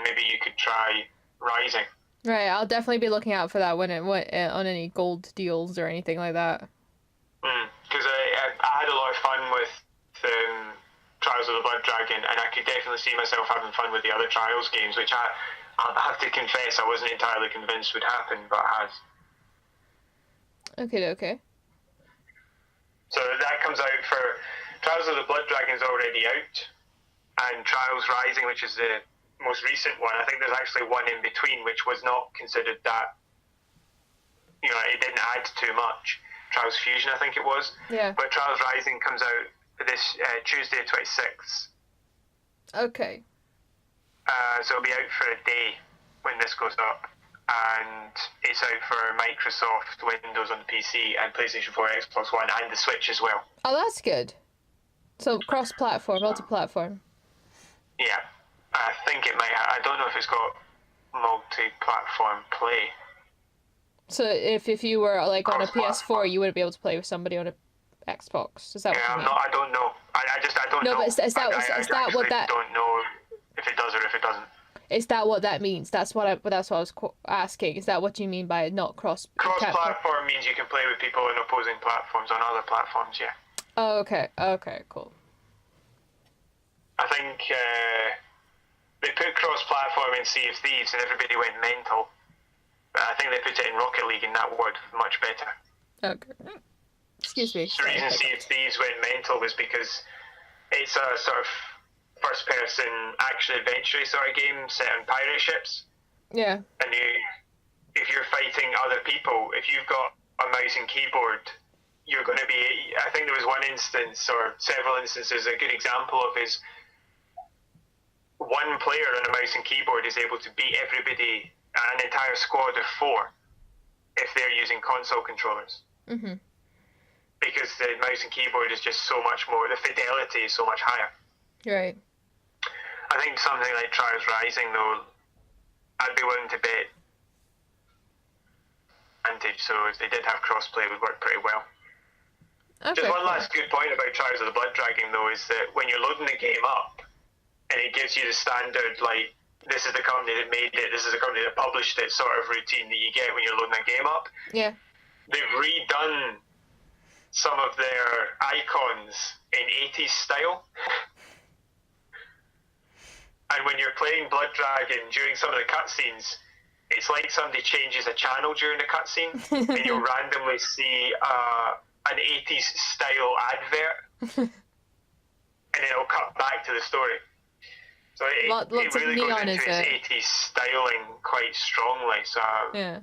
[SPEAKER 1] maybe you could try Rising.
[SPEAKER 2] Right, I'll definitely be looking out for that when on any gold deals or anything like that.
[SPEAKER 1] Because I had a lot of fun with Trials of the Blood Dragon, and I could definitely see myself having fun with the other Trials games, which I'll have to confess I wasn't entirely convinced would happen, but it has.
[SPEAKER 2] Okay.
[SPEAKER 1] So that comes out for Trials of the Blood Dragon's already out, and Trials Rising, which is the most recent one. I think there's actually one in between, which was not considered that. It didn't add too much. Trials Fusion, I think it was.
[SPEAKER 2] Yeah.
[SPEAKER 1] But Trials Rising comes out this Tuesday, 26th.
[SPEAKER 2] Okay.
[SPEAKER 1] So it'll be out for a day when this goes up. And it's out for Microsoft, Windows on the PC, and PlayStation 4, Xbox One, and the Switch as well.
[SPEAKER 2] Oh, that's good. So cross-platform, multi-platform.
[SPEAKER 1] Yeah, I think it might. I don't know if it's got multi-platform play.
[SPEAKER 2] So if you were like on a PS4, you wouldn't be able to play with somebody on a Xbox. Is that what you mean?
[SPEAKER 1] I don't know. I don't know.
[SPEAKER 2] No, but is that what that?
[SPEAKER 1] I don't know if it does or if it doesn't.
[SPEAKER 2] Is that what that means? That's what I was asking. Is that what you mean by not cross?
[SPEAKER 1] Cross-platform means you can play with people on opposing platforms on other platforms. Yeah.
[SPEAKER 2] Oh, okay. Okay, cool.
[SPEAKER 1] I think they put cross-platform in Sea of Thieves, and everybody went mental. But I think they put it in Rocket League, and that worked much better.
[SPEAKER 2] Okay. Excuse me.
[SPEAKER 1] The reason Sea of Thieves went mental was because it's a sort of first-person action-adventure sort of game set on pirate ships.
[SPEAKER 2] Yeah.
[SPEAKER 1] And if you're fighting other people, if you've got a mouse and keyboard, you're going to be... I think there was one instance, or several instances, a good example of is one player on a mouse and keyboard is able to beat everybody, an entire squad of 4, if they're using console controllers.
[SPEAKER 2] Mm-hmm.
[SPEAKER 1] Because the mouse and keyboard is just so much more... The fidelity is so much higher.
[SPEAKER 2] Right.
[SPEAKER 1] I think something like Trials Rising, though, I'd be willing to bet advantage. So if they did have crossplay, it would work pretty well.
[SPEAKER 2] Okay,
[SPEAKER 1] Just one last good point about Trials of the Blood Dragon, though, is that when you're loading the game up, and it gives you the standard, like, this is the company that made it, this is the company that published it sort of routine that you get when you're loading a game up.
[SPEAKER 2] Yeah.
[SPEAKER 1] They've redone some of their icons in 80s style. And when you're playing Blood Dragon, during some of the cutscenes, it's like somebody changes a channel during the cutscene, and you'll randomly see an 80s style advert, and then it'll cut back to the story. So it really goes into its 80s styling quite strongly. So
[SPEAKER 2] yeah,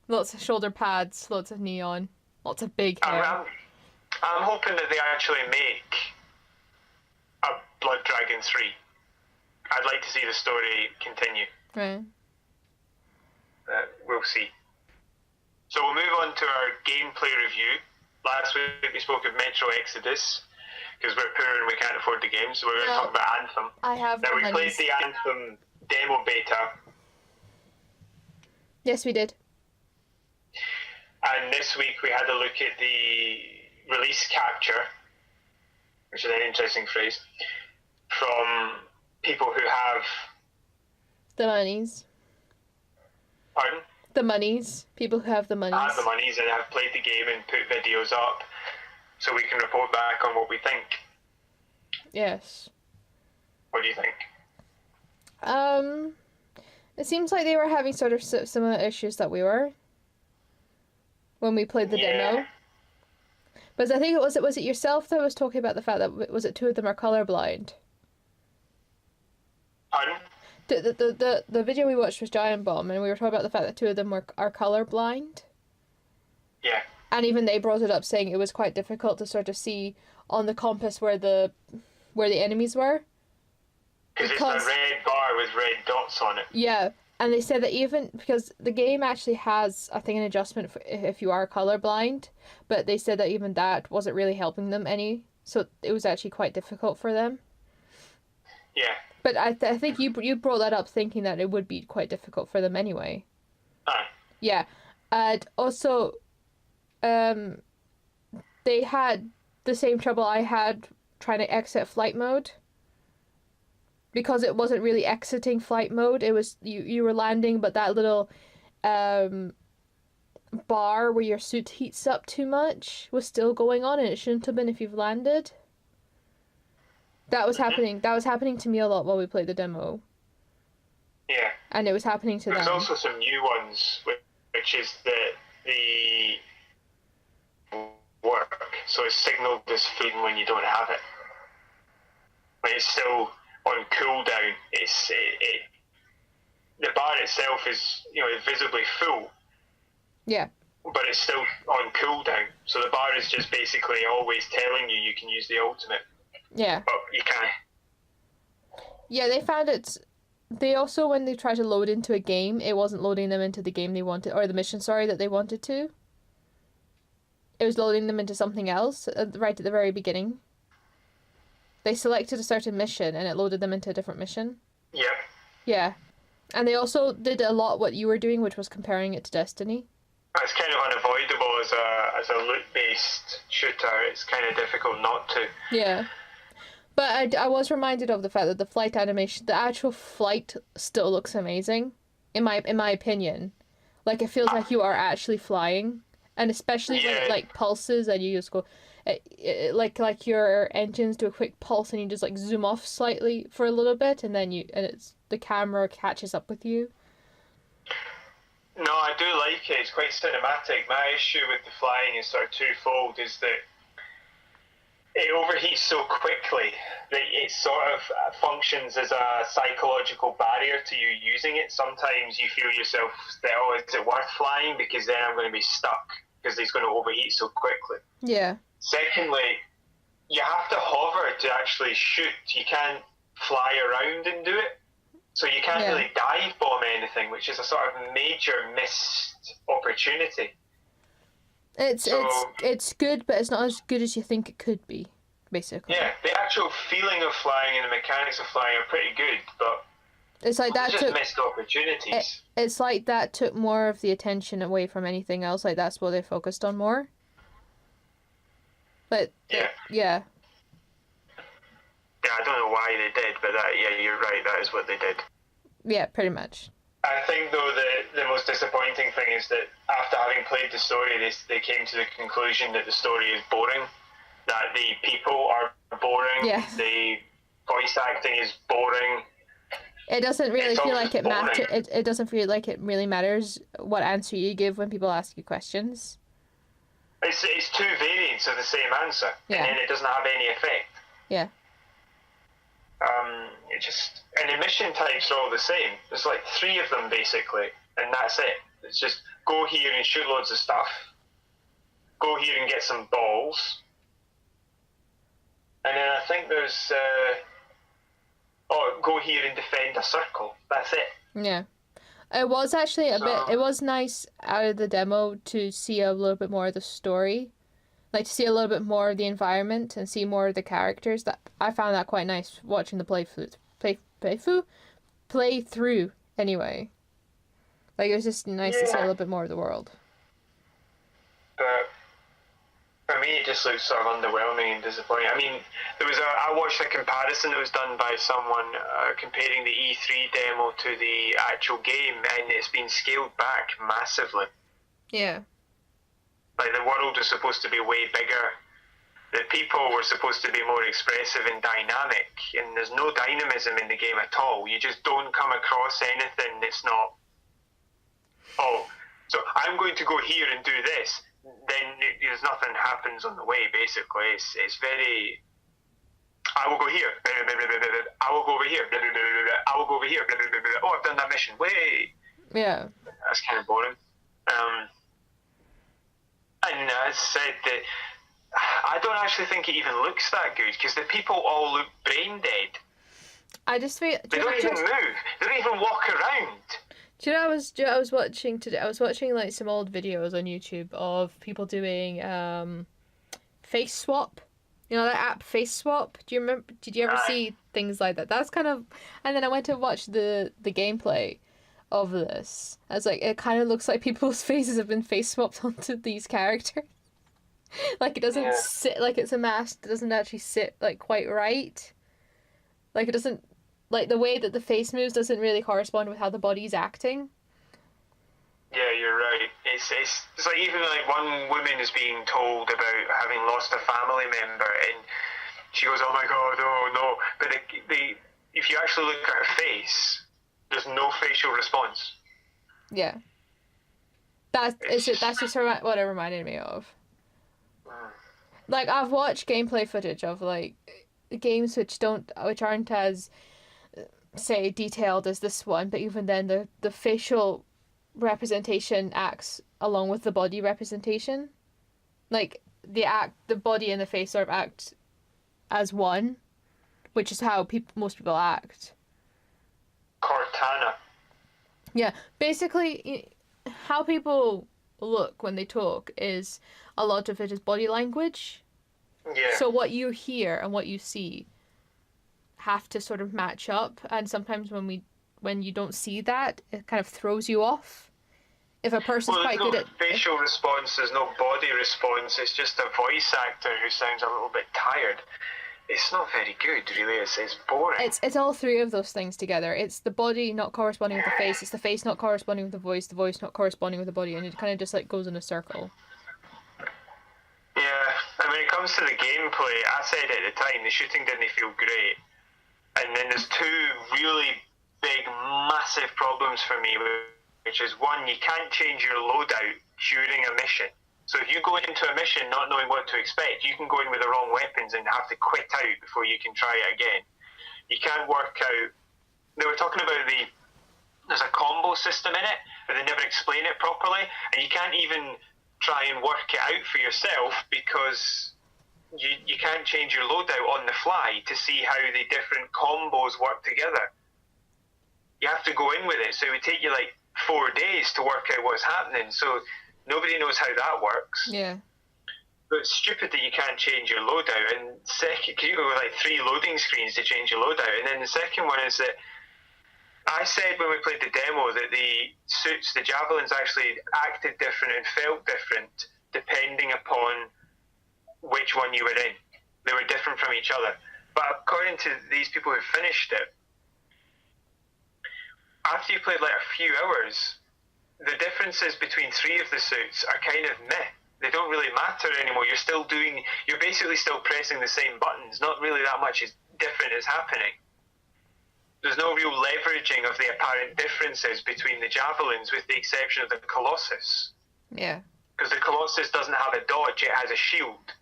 [SPEAKER 2] lots of shoulder pads, lots of neon, lots of big hair.
[SPEAKER 1] I'm hoping that they actually make a Blood Dragon 3. I'd like to see the story continue.
[SPEAKER 2] Right.
[SPEAKER 1] We'll see. So we'll move on to our gameplay review. Last week we spoke of Metro Exodus, because we're poor and we can't afford the game, so we're going to talk about Anthem.
[SPEAKER 2] I have
[SPEAKER 1] Now, we played the Anthem demo beta.
[SPEAKER 2] Yes, we did.
[SPEAKER 1] And this week we had a look at the release capture, which is an interesting phrase, from people who have...
[SPEAKER 2] the monies.
[SPEAKER 1] Pardon?
[SPEAKER 2] The monies. People who have the monies.
[SPEAKER 1] Have the monies and have played the game and put videos up, so we can report back on what we think.
[SPEAKER 2] Yes.
[SPEAKER 1] What do you think?
[SPEAKER 2] It seems like they were having sort of similar issues that we were when we played the demo. But I think was it yourself that was talking about the fact that was it two of them are colorblind?
[SPEAKER 1] Pardon?
[SPEAKER 2] The video we watched was Giant Bomb, and we were talking about the fact that two of them are colorblind.
[SPEAKER 1] Yeah.
[SPEAKER 2] And even they brought it up, saying it was quite difficult to sort of see on the compass where the enemies were.
[SPEAKER 1] Because it's a red bar with red dots on it.
[SPEAKER 2] Yeah, and they said that even because the game actually has, I think, an adjustment for if you are colorblind, but they said that even that wasn't really helping them any, so it was actually quite difficult for them.
[SPEAKER 1] Yeah.
[SPEAKER 2] But I think you brought that up thinking that it would be quite difficult for them anyway.
[SPEAKER 1] Aye.
[SPEAKER 2] Yeah, and also, they had the same trouble I had trying to exit flight mode. Because it wasn't really exiting flight mode, it was you were landing, but that little bar where your suit heats up too much was still going on, and it shouldn't have been if you've landed. That was happening. That was happening to me a lot while we played the demo.
[SPEAKER 1] Yeah.
[SPEAKER 2] And it was happening to them.
[SPEAKER 1] There's also some new ones, which is the work. So it's signaled as food when you don't have it. When it's still on cooldown, the bar itself is visibly full.
[SPEAKER 2] Yeah.
[SPEAKER 1] But it's still on cooldown, so the bar is just basically always telling you can use the ultimate.
[SPEAKER 2] Yeah.
[SPEAKER 1] But you can't.
[SPEAKER 2] Yeah, they found it. They also, when they tried to load into a game, it wasn't loading them into the game they wanted, or the mission, that they wanted to. It was loading them into something else right at the very beginning. They selected a certain mission and it loaded them into a different mission.
[SPEAKER 1] Yep.
[SPEAKER 2] Yeah. And they also did a lot what you were doing, which was comparing it to Destiny.
[SPEAKER 1] It's kind of unavoidable as a loot-based shooter. It's kind of difficult not to.
[SPEAKER 2] Yeah. But I was reminded of the fact that the flight animation, the actual flight still looks amazing, in my opinion. Like, it feels like you are actually flying. And especially when it, like, pulses and you just go... like your engines do a quick pulse and you just like zoom off slightly for a little bit and then the camera catches up with you.
[SPEAKER 1] No, I do like it. It's quite cinematic. My issue with the flying is sort of twofold, is that it overheats so quickly that it sort of functions as a psychological barrier to you using it. Sometimes you feel yourself that, is it worth flying, because then I'm going to be stuck because it's going to overheat so quickly.
[SPEAKER 2] Yeah.
[SPEAKER 1] Secondly, you have to hover to actually shoot. You can't fly around and do it. So you can't really dive bomb anything, which is a sort of major missed opportunity.
[SPEAKER 2] It's good, but it's not as good as you think it could be, basically.
[SPEAKER 1] Yeah, the actual feeling of flying and the mechanics of flying are pretty good, but
[SPEAKER 2] it's like that
[SPEAKER 1] just missed opportunities.
[SPEAKER 2] It's like that took more of the attention away from anything else. Like, that's what they focused on more. But yeah.
[SPEAKER 1] Yeah, I don't know why they did, but you're right, that is what they did.
[SPEAKER 2] Yeah, pretty much.
[SPEAKER 1] I think, though, the most disappointing thing is that after having played the story, they came to the conclusion that the story is boring, that the people are boring, the voice acting is boring.
[SPEAKER 2] It doesn't really feel like it matters. It doesn't feel like it really matters what answer you give when people ask you questions.
[SPEAKER 1] It's two variants of the same answer, and then it doesn't have any effect.
[SPEAKER 2] Yeah.
[SPEAKER 1] And the mission types are all the same. There's like 3 of them basically, and that's it. It's just go here and shoot loads of stuff. Go here and get some balls. And then I think there's go here and defend a circle. That's it.
[SPEAKER 2] Yeah. It was actually it was nice out of the demo to see a little bit more of the story. Like, to see a little bit more of the environment and see more of the characters. That I found that quite nice watching the playthrough anyway. Like, it was just nice to see a little bit more of the world.
[SPEAKER 1] But for me, it just looks sort of underwhelming and disappointing. I mean, I watched a comparison that was done by someone comparing the E3 demo to the actual game, and it's been scaled back massively.
[SPEAKER 2] Yeah.
[SPEAKER 1] Like, the world is supposed to be way bigger, The people were supposed to be more expressive and dynamic, and there's no dynamism in the game at all. You just don't come across anything that's not, oh, so I'm going to go here and do this. Then there's nothing happens on the way, basically. It's very, I will go here, I will go over here, I will go over here, oh, I've done that mission, way.
[SPEAKER 2] Yeah.
[SPEAKER 1] That's kind of boring. And as I said, I don't actually think it even looks that good, because the people all look brain dead.
[SPEAKER 2] I just feel...
[SPEAKER 1] They don't even move. They don't even walk around.
[SPEAKER 2] Do you know I was watching today? I was watching like some old videos on YouTube of people doing face swap. You know that app Face Swap? Do you remember? Did you ever see things like that? That's kind of... And then I went to watch the gameplay of this. I was like, it kind of looks like people's faces have been face swapped onto these characters. Like, it doesn't sit like it's a mask. It doesn't actually sit like quite right. Like, it doesn't... Like, the way that the face moves doesn't really correspond with how the body's acting.
[SPEAKER 1] Yeah, you're right. It's like, even like one woman is being told about having lost a family member, and she goes, "Oh my god, oh no!" But if you actually look at her face, there's no facial response.
[SPEAKER 2] Yeah. That's just what it reminded me of. Like, I've watched gameplay footage of like games which aren't as, say, detailed as this one, but even then the facial representation acts along with the body representation. Like, the body and the face sort of act as one, which is how most people act.
[SPEAKER 1] Cortana.
[SPEAKER 2] Yeah, basically, how people look when they talk is a lot of it is body language.
[SPEAKER 1] Yeah.
[SPEAKER 2] So what you hear and what you see have to sort of match up, and sometimes when you don't see that, it kind of throws you off. If a person's quite good at...
[SPEAKER 1] There's no facial response, there's no body response, it's just a voice actor who sounds a little bit tired. It's not very good, really. It's boring.
[SPEAKER 2] It's all three of those things together. It's the body not corresponding with the face, it's the face not corresponding with the voice not corresponding with the body, and it kind of just like goes in a circle.
[SPEAKER 1] Yeah, and when it comes to the gameplay, I said at the time, the shooting didn't feel great. And then there's two really big, massive problems for me, which is, one, you can't change your loadout during a mission. So if you go into a mission not knowing what to expect, you can go in with the wrong weapons and have to quit out before you can try it again. You can't work out... They were talking about there's a combo system in it, but they never explain it properly, and you can't even try and work it out for yourself because you can't change your loadout on the fly to see how the different combos work together. You have to go in with it, so it would take you like 4 days to work out what's happening, so nobody knows how that works.
[SPEAKER 2] Yeah.
[SPEAKER 1] But it's stupid that you can't change your loadout, and second, you go with like 3 loading screens to change your loadout, and then the second one is that I said when we played the demo that the suits, the javelins, actually acted different and felt different depending upon which one you were in. They were different from each other. But according to these people who finished it, after you played like a few hours, the differences between 3 of the suits are kind of meh. They don't really matter anymore. You're basically still pressing the same buttons. Not really that much is different is happening. There's no real leveraging of the apparent differences between the javelins, with the exception of the Colossus.
[SPEAKER 2] Yeah. Because
[SPEAKER 1] the Colossus doesn't have a dodge, it has a shield.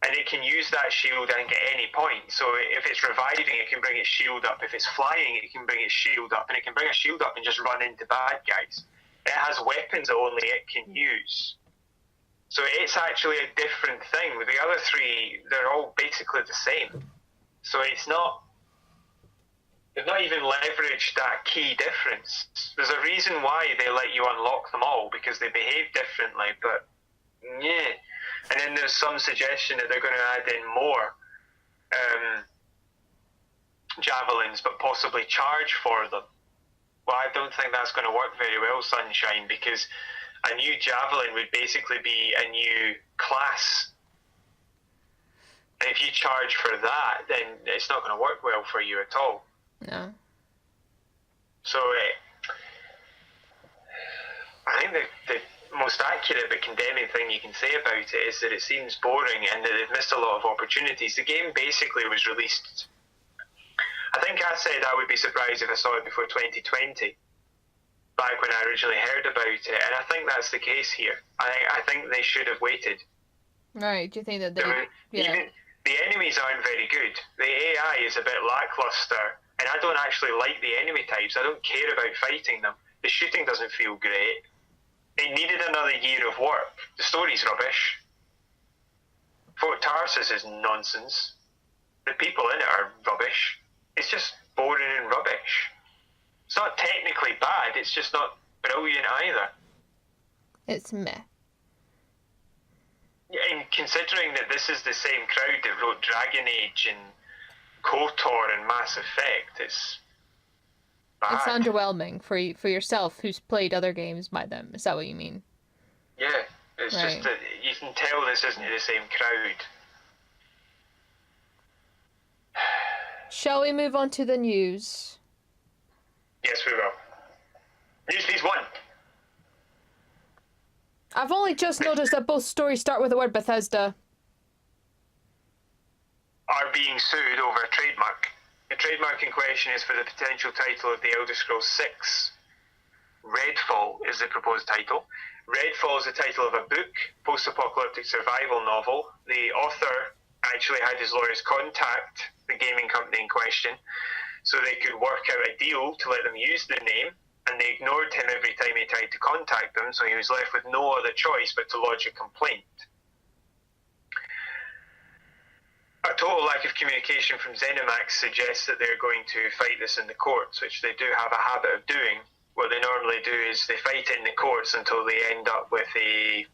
[SPEAKER 1] And it can use that shield, I think, at any point. So if it's reviving, it can bring its shield up. If it's flying, it can bring its shield up. And it can bring a shield up and just run into bad guys. It has weapons that only it can use. So it's actually a different thing. With the other 3, they're all basically the same. So they've not even leveraged that key difference. There's a reason why they let you unlock them all, because they behave differently, but yeah. And then there's some suggestion that they're going to add in more javelins, but possibly charge for them. Well, I don't think that's going to work very well, Sunshine, because a new javelin would basically be a new class. And if you charge for that, then it's not going to work well for you at all.
[SPEAKER 2] No.
[SPEAKER 1] So I think the most most accurate but condemning thing you can say about it is that it seems boring and that they've missed a lot of opportunities. The game basically was released, I think I said I would be surprised if I saw it before 2020, back when I originally heard about it, and I think that's the case here. I think they should have waited.
[SPEAKER 2] Right, do you think that they...
[SPEAKER 1] Even the enemies aren't very good. The AI is a bit lackluster, and I don't actually like the enemy types. I don't care about fighting them. The shooting doesn't feel great. It needed another year of work. The story's rubbish. Fort Tarsus is nonsense. The people in it are rubbish. It's just boring and rubbish. It's not technically bad, it's just not brilliant either.
[SPEAKER 2] It's meh.
[SPEAKER 1] And considering that this is the same crowd that wrote Dragon Age and KOTOR and Mass Effect, it's bad.
[SPEAKER 2] It's underwhelming for yourself, who's played other games by them. Is that what you mean?
[SPEAKER 1] Yeah, it's
[SPEAKER 2] right.
[SPEAKER 1] just that you can tell this isn't the same crowd.
[SPEAKER 2] Shall we move on to the news?
[SPEAKER 1] Yes, we will. News piece 1.
[SPEAKER 2] I've only just noticed that both stories start with the word Bethesda.
[SPEAKER 1] Are being sued over a trademark. The trademark in question is for the potential title of The Elder Scrolls 6. Redfall is the proposed title. Redfall is the title of a book, post-apocalyptic survival novel. The author actually had his lawyers contact the gaming company in question so they could work out a deal to let them use the name, and they ignored him every time he tried to contact them, so he was left with no other choice but to lodge a complaint. A total lack of communication from ZeniMax suggests that they're going to fight this in the courts, which they do have a habit of doing. What they normally do is they fight it in the courts until they end up with a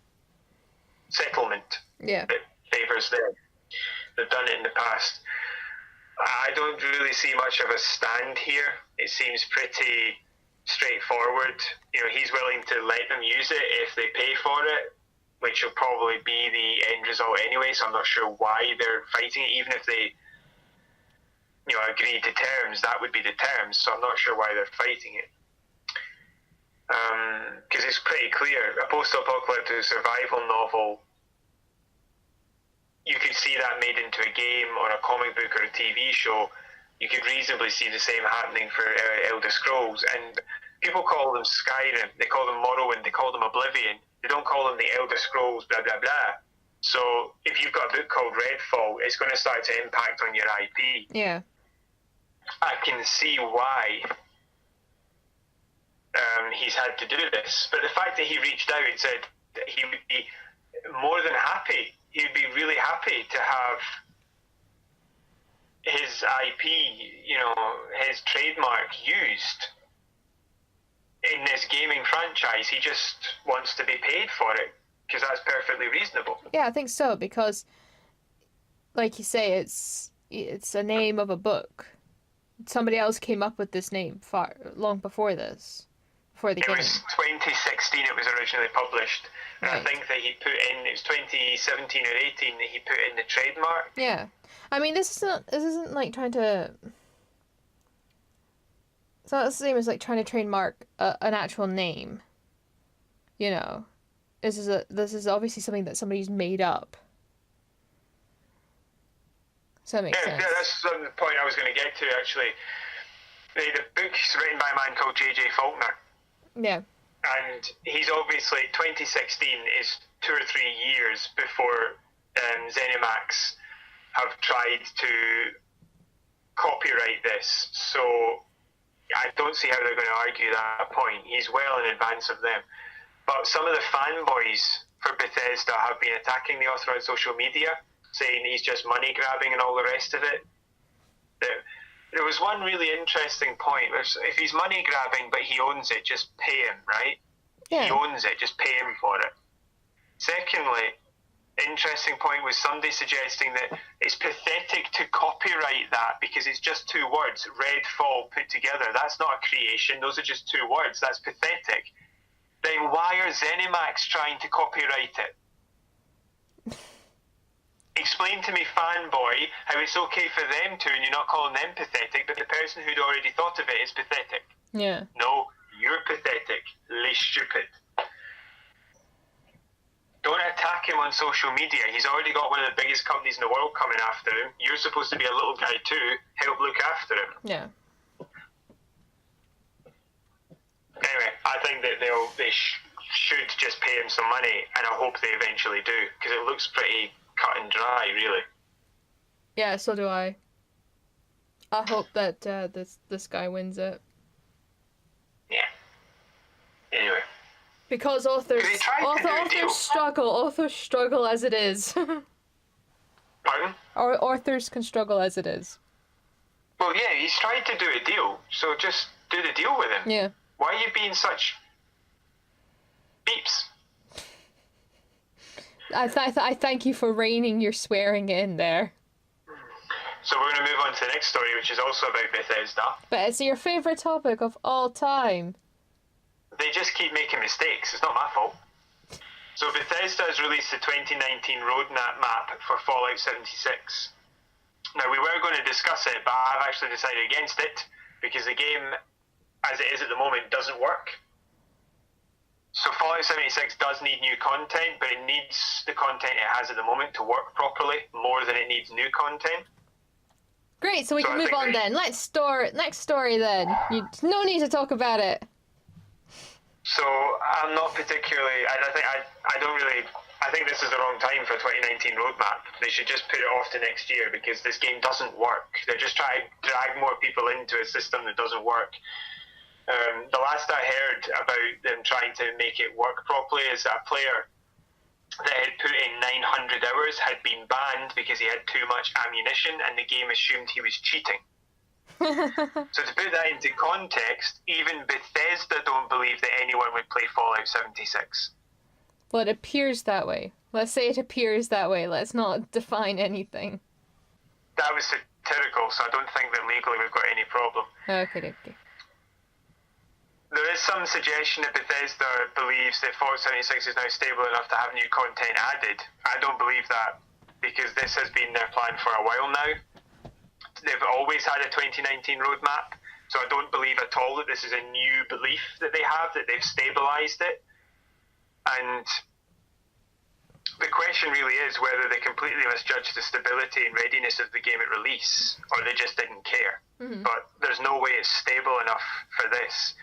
[SPEAKER 1] settlement that favours them. They've done it in the past. I don't really see much of a stand here. It seems pretty straightforward. You know, he's willing to let them use it if they pay for it, which will probably be the end result anyway, so I'm not sure why they're fighting it. Even if they, agree to terms, that would be the terms, so I'm not sure why they're fighting it. Because it's pretty clear, a post-apocalyptic survival novel, you could see that made into a game or a comic book or a TV show. You could reasonably see the same happening for Elder Scrolls. And people call them Skyrim, they call them Morrowind, they call them Oblivion. They don't call them the Elder Scrolls, blah, blah, blah. So if you've got a book called Redfall, it's going to start to impact on your IP.
[SPEAKER 2] Yeah.
[SPEAKER 1] I can see why he's had to do this. But the fact that he reached out and said that he would be more than happy, he'd be really happy to have his IP, his trademark used in this gaming franchise. He just wants to be paid for it, because that's perfectly reasonable.
[SPEAKER 2] Yeah, I think so, because, like you say, it's a name of a book. Somebody else came up with this name long before this, before the game.
[SPEAKER 1] It was 2016 it was originally published. And
[SPEAKER 2] Right.
[SPEAKER 1] I think that he put in, it was 2017 or 18 that he put in the trademark.
[SPEAKER 2] Yeah. I mean, this isn't like trying to... It's not the same as like trying to trademark an actual name. This is obviously something that somebody's made up. Does that make sense?
[SPEAKER 1] Yeah, that's the point I was going to get to, actually. The book's written by a man called J.J. Faulkner.
[SPEAKER 2] Yeah.
[SPEAKER 1] And he's obviously, 2016 is 2 or 3 years before ZeniMax have tried to copyright this. So I don't see how they're going to argue that point. He's well in advance of them. But some of the fanboys for Bethesda have been attacking the author on social media, saying he's just money grabbing and all the rest of it. There was one really interesting point. If he's money grabbing but he owns it, just pay him, right?
[SPEAKER 2] Yeah.
[SPEAKER 1] He owns it, just pay him for it. Secondly, interesting point was somebody suggesting that it's pathetic to copyright that because it's just 2 words, Redfall put together. That's not a creation, those are just 2 words. That's pathetic. Then why are ZeniMax trying to copyright it? Explain to me, fanboy, how it's okay for them to and you're not calling them pathetic, but the person who'd already thought of it is pathetic.
[SPEAKER 2] Yeah.
[SPEAKER 1] No, you're pathetic. Les stupid. attack him on social media. He's already got one of the biggest companies in the world coming after him. You're supposed to be a little guy too. Help look after him.
[SPEAKER 2] Yeah.
[SPEAKER 1] Anyway, I think that they should just pay him some money, and I hope they eventually do, because it looks pretty cut and dry, really.
[SPEAKER 2] Yeah, so do I. I hope that this guy wins it.
[SPEAKER 1] Yeah. Anyway.
[SPEAKER 2] Because authors struggle as it is.
[SPEAKER 1] Pardon?
[SPEAKER 2] Or authors can struggle as it is.
[SPEAKER 1] Well, yeah, he's tried to do a deal, so just do the deal with him.
[SPEAKER 2] Yeah.
[SPEAKER 1] Why are you being such beeps?
[SPEAKER 2] I thank you for reining your swearing in there.
[SPEAKER 1] So we're going to move on to the next story, which is also about Bethesda.
[SPEAKER 2] But it's your favourite topic of all time.
[SPEAKER 1] They just keep making mistakes. It's not my fault. So Bethesda has released the 2019 roadmap map for Fallout 76. Now, we were going to discuss it, but I've actually decided against it, because the game, as it is at the moment, doesn't work. So Fallout 76 does need new content, but it needs the content it has at the moment to work properly more than it needs new content.
[SPEAKER 2] Great, so we can move on then. Next story then. No need to talk about it.
[SPEAKER 1] So I'm not particularly. I think this is the wrong time for a 2019 roadmap. They should just put it off to next year, because this game doesn't work. They're just trying to drag more people into a system that doesn't work. The last I heard about them trying to make it work properly is that a player that had put in 900 hours had been banned because he had too much ammunition, and the game assumed he was cheating. So to put that into context, even Bethesda don't believe that anyone would play Fallout 76.
[SPEAKER 2] Well, it appears that way. Let's say it appears that way. Let's not define anything.
[SPEAKER 1] That was satirical, so I don't think that legally we've got any problem.
[SPEAKER 2] Okay.
[SPEAKER 1] There is some suggestion that Bethesda believes that Fallout 76 is now stable enough to have new content added. I don't believe that, because this has been their plan for a while now. They've always had a 2019 roadmap, so I don't believe at all that this is a new belief that they have, that they've stabilised it. And the question really is whether they completely misjudged the stability and readiness of the game at release, or they just didn't care. Mm-hmm. But there's no way it's stable enough for this.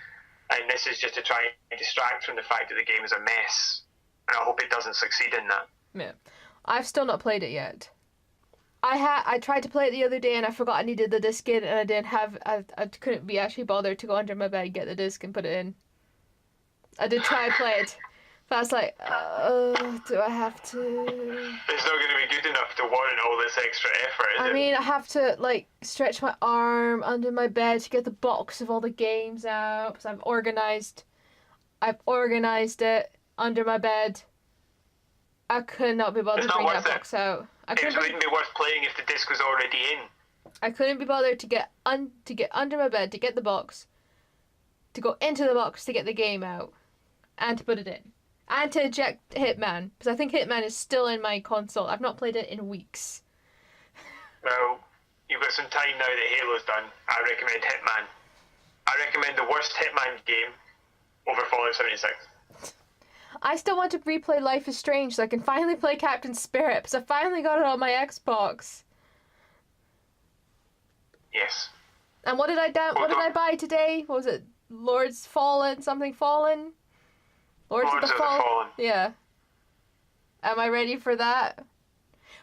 [SPEAKER 1] And this is just to try and distract from the fact that the game is a mess. And I hope it doesn't succeed in that.
[SPEAKER 2] Yeah. I've still not played it yet. I tried to play it the other day and I forgot I needed the disc in, and I couldn't be actually bothered to go under my bed, get the disc and put it in. I did try and play it, but I was like, do I have to?
[SPEAKER 1] It's not going to be good enough to warrant all this extra effort, is it?
[SPEAKER 2] I mean, I have to, like, stretch my arm under my bed to get the box of all the games out, because I've organized it under my bed. I could not be bothered to bring that box out.
[SPEAKER 1] It wouldn't be worth playing if the disc was already in.
[SPEAKER 2] I couldn't be bothered to get under my bed to get the box, to go into the box to get the game out, and to put it in, and to eject Hitman, because I think Hitman is still in my console. I've not played it in weeks.
[SPEAKER 1] Well, you've got some time now that Halo's done. I recommend Hitman. I recommend the worst Hitman game over Fallout 76.
[SPEAKER 2] I still want to replay Life is Strange so I can finally play Captain Spirit, because I finally got it on my Xbox.
[SPEAKER 1] Yes.
[SPEAKER 2] And what did I buy today? What was it? Lords Fallen? Something Fallen? Lords of the Fallen. Yeah. Am I ready for that?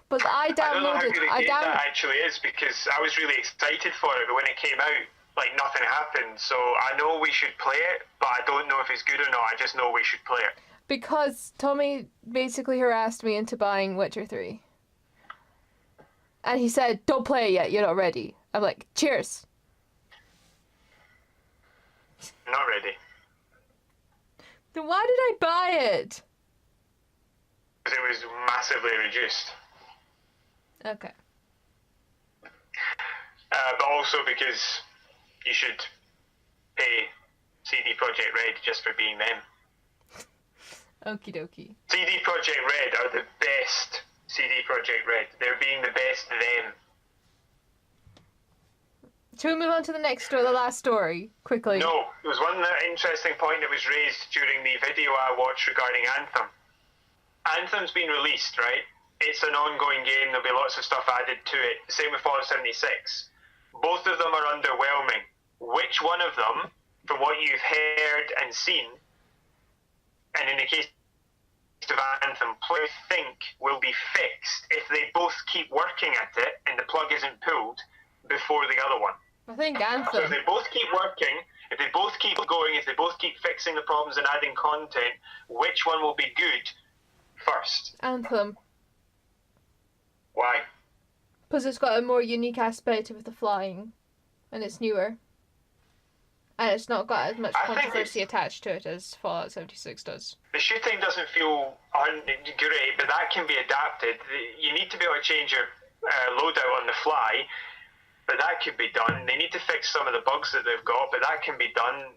[SPEAKER 2] But I downloaded.
[SPEAKER 1] I don't know how good a game that actually is, because I was really excited for it, but when it came out, like, nothing happened. So I know we should play it, but I don't know if it's good or not. I just know we should play it.
[SPEAKER 2] Because Tommy basically harassed me into buying Witcher 3. And he said, don't play it yet, you're not ready. I'm like, cheers.
[SPEAKER 1] Not ready.
[SPEAKER 2] Then why did I buy it?
[SPEAKER 1] Because it was massively reduced.
[SPEAKER 2] Okay.
[SPEAKER 1] But also because you should pay CD Projekt Red just for being them.
[SPEAKER 2] Okie dokie.
[SPEAKER 1] CD Projekt Red are the best CD Projekt Red. They're being the best them.
[SPEAKER 2] Should we move on to the next story, the last story, quickly?
[SPEAKER 1] No, there was one interesting point that was raised during the video I watched regarding Anthem. Anthem's been released, right? It's an ongoing game. There'll be lots of stuff added to it. Same with Fallout 76. Both of them are underwhelming. Which one of them, from what you've heard and seen, and in the case of Anthem, do you think will be fixed if they both keep working at it and the plug isn't pulled before the other one?
[SPEAKER 2] I think
[SPEAKER 1] So
[SPEAKER 2] Anthem.
[SPEAKER 1] if they both keep working, if they both keep going, if they both keep fixing the problems and adding content, which one will be good first?
[SPEAKER 2] Anthem.
[SPEAKER 1] Why?
[SPEAKER 2] Because it's got a more unique aspect with the flying. And it's newer. And it's not got as much
[SPEAKER 1] I think
[SPEAKER 2] controversy attached to it as Fallout 76 does.
[SPEAKER 1] The shooting doesn't feel great, but that can be adapted. You need to be able to change your loadout on the fly, but that could be done. They need to fix some of the bugs that they've got, but that can be done.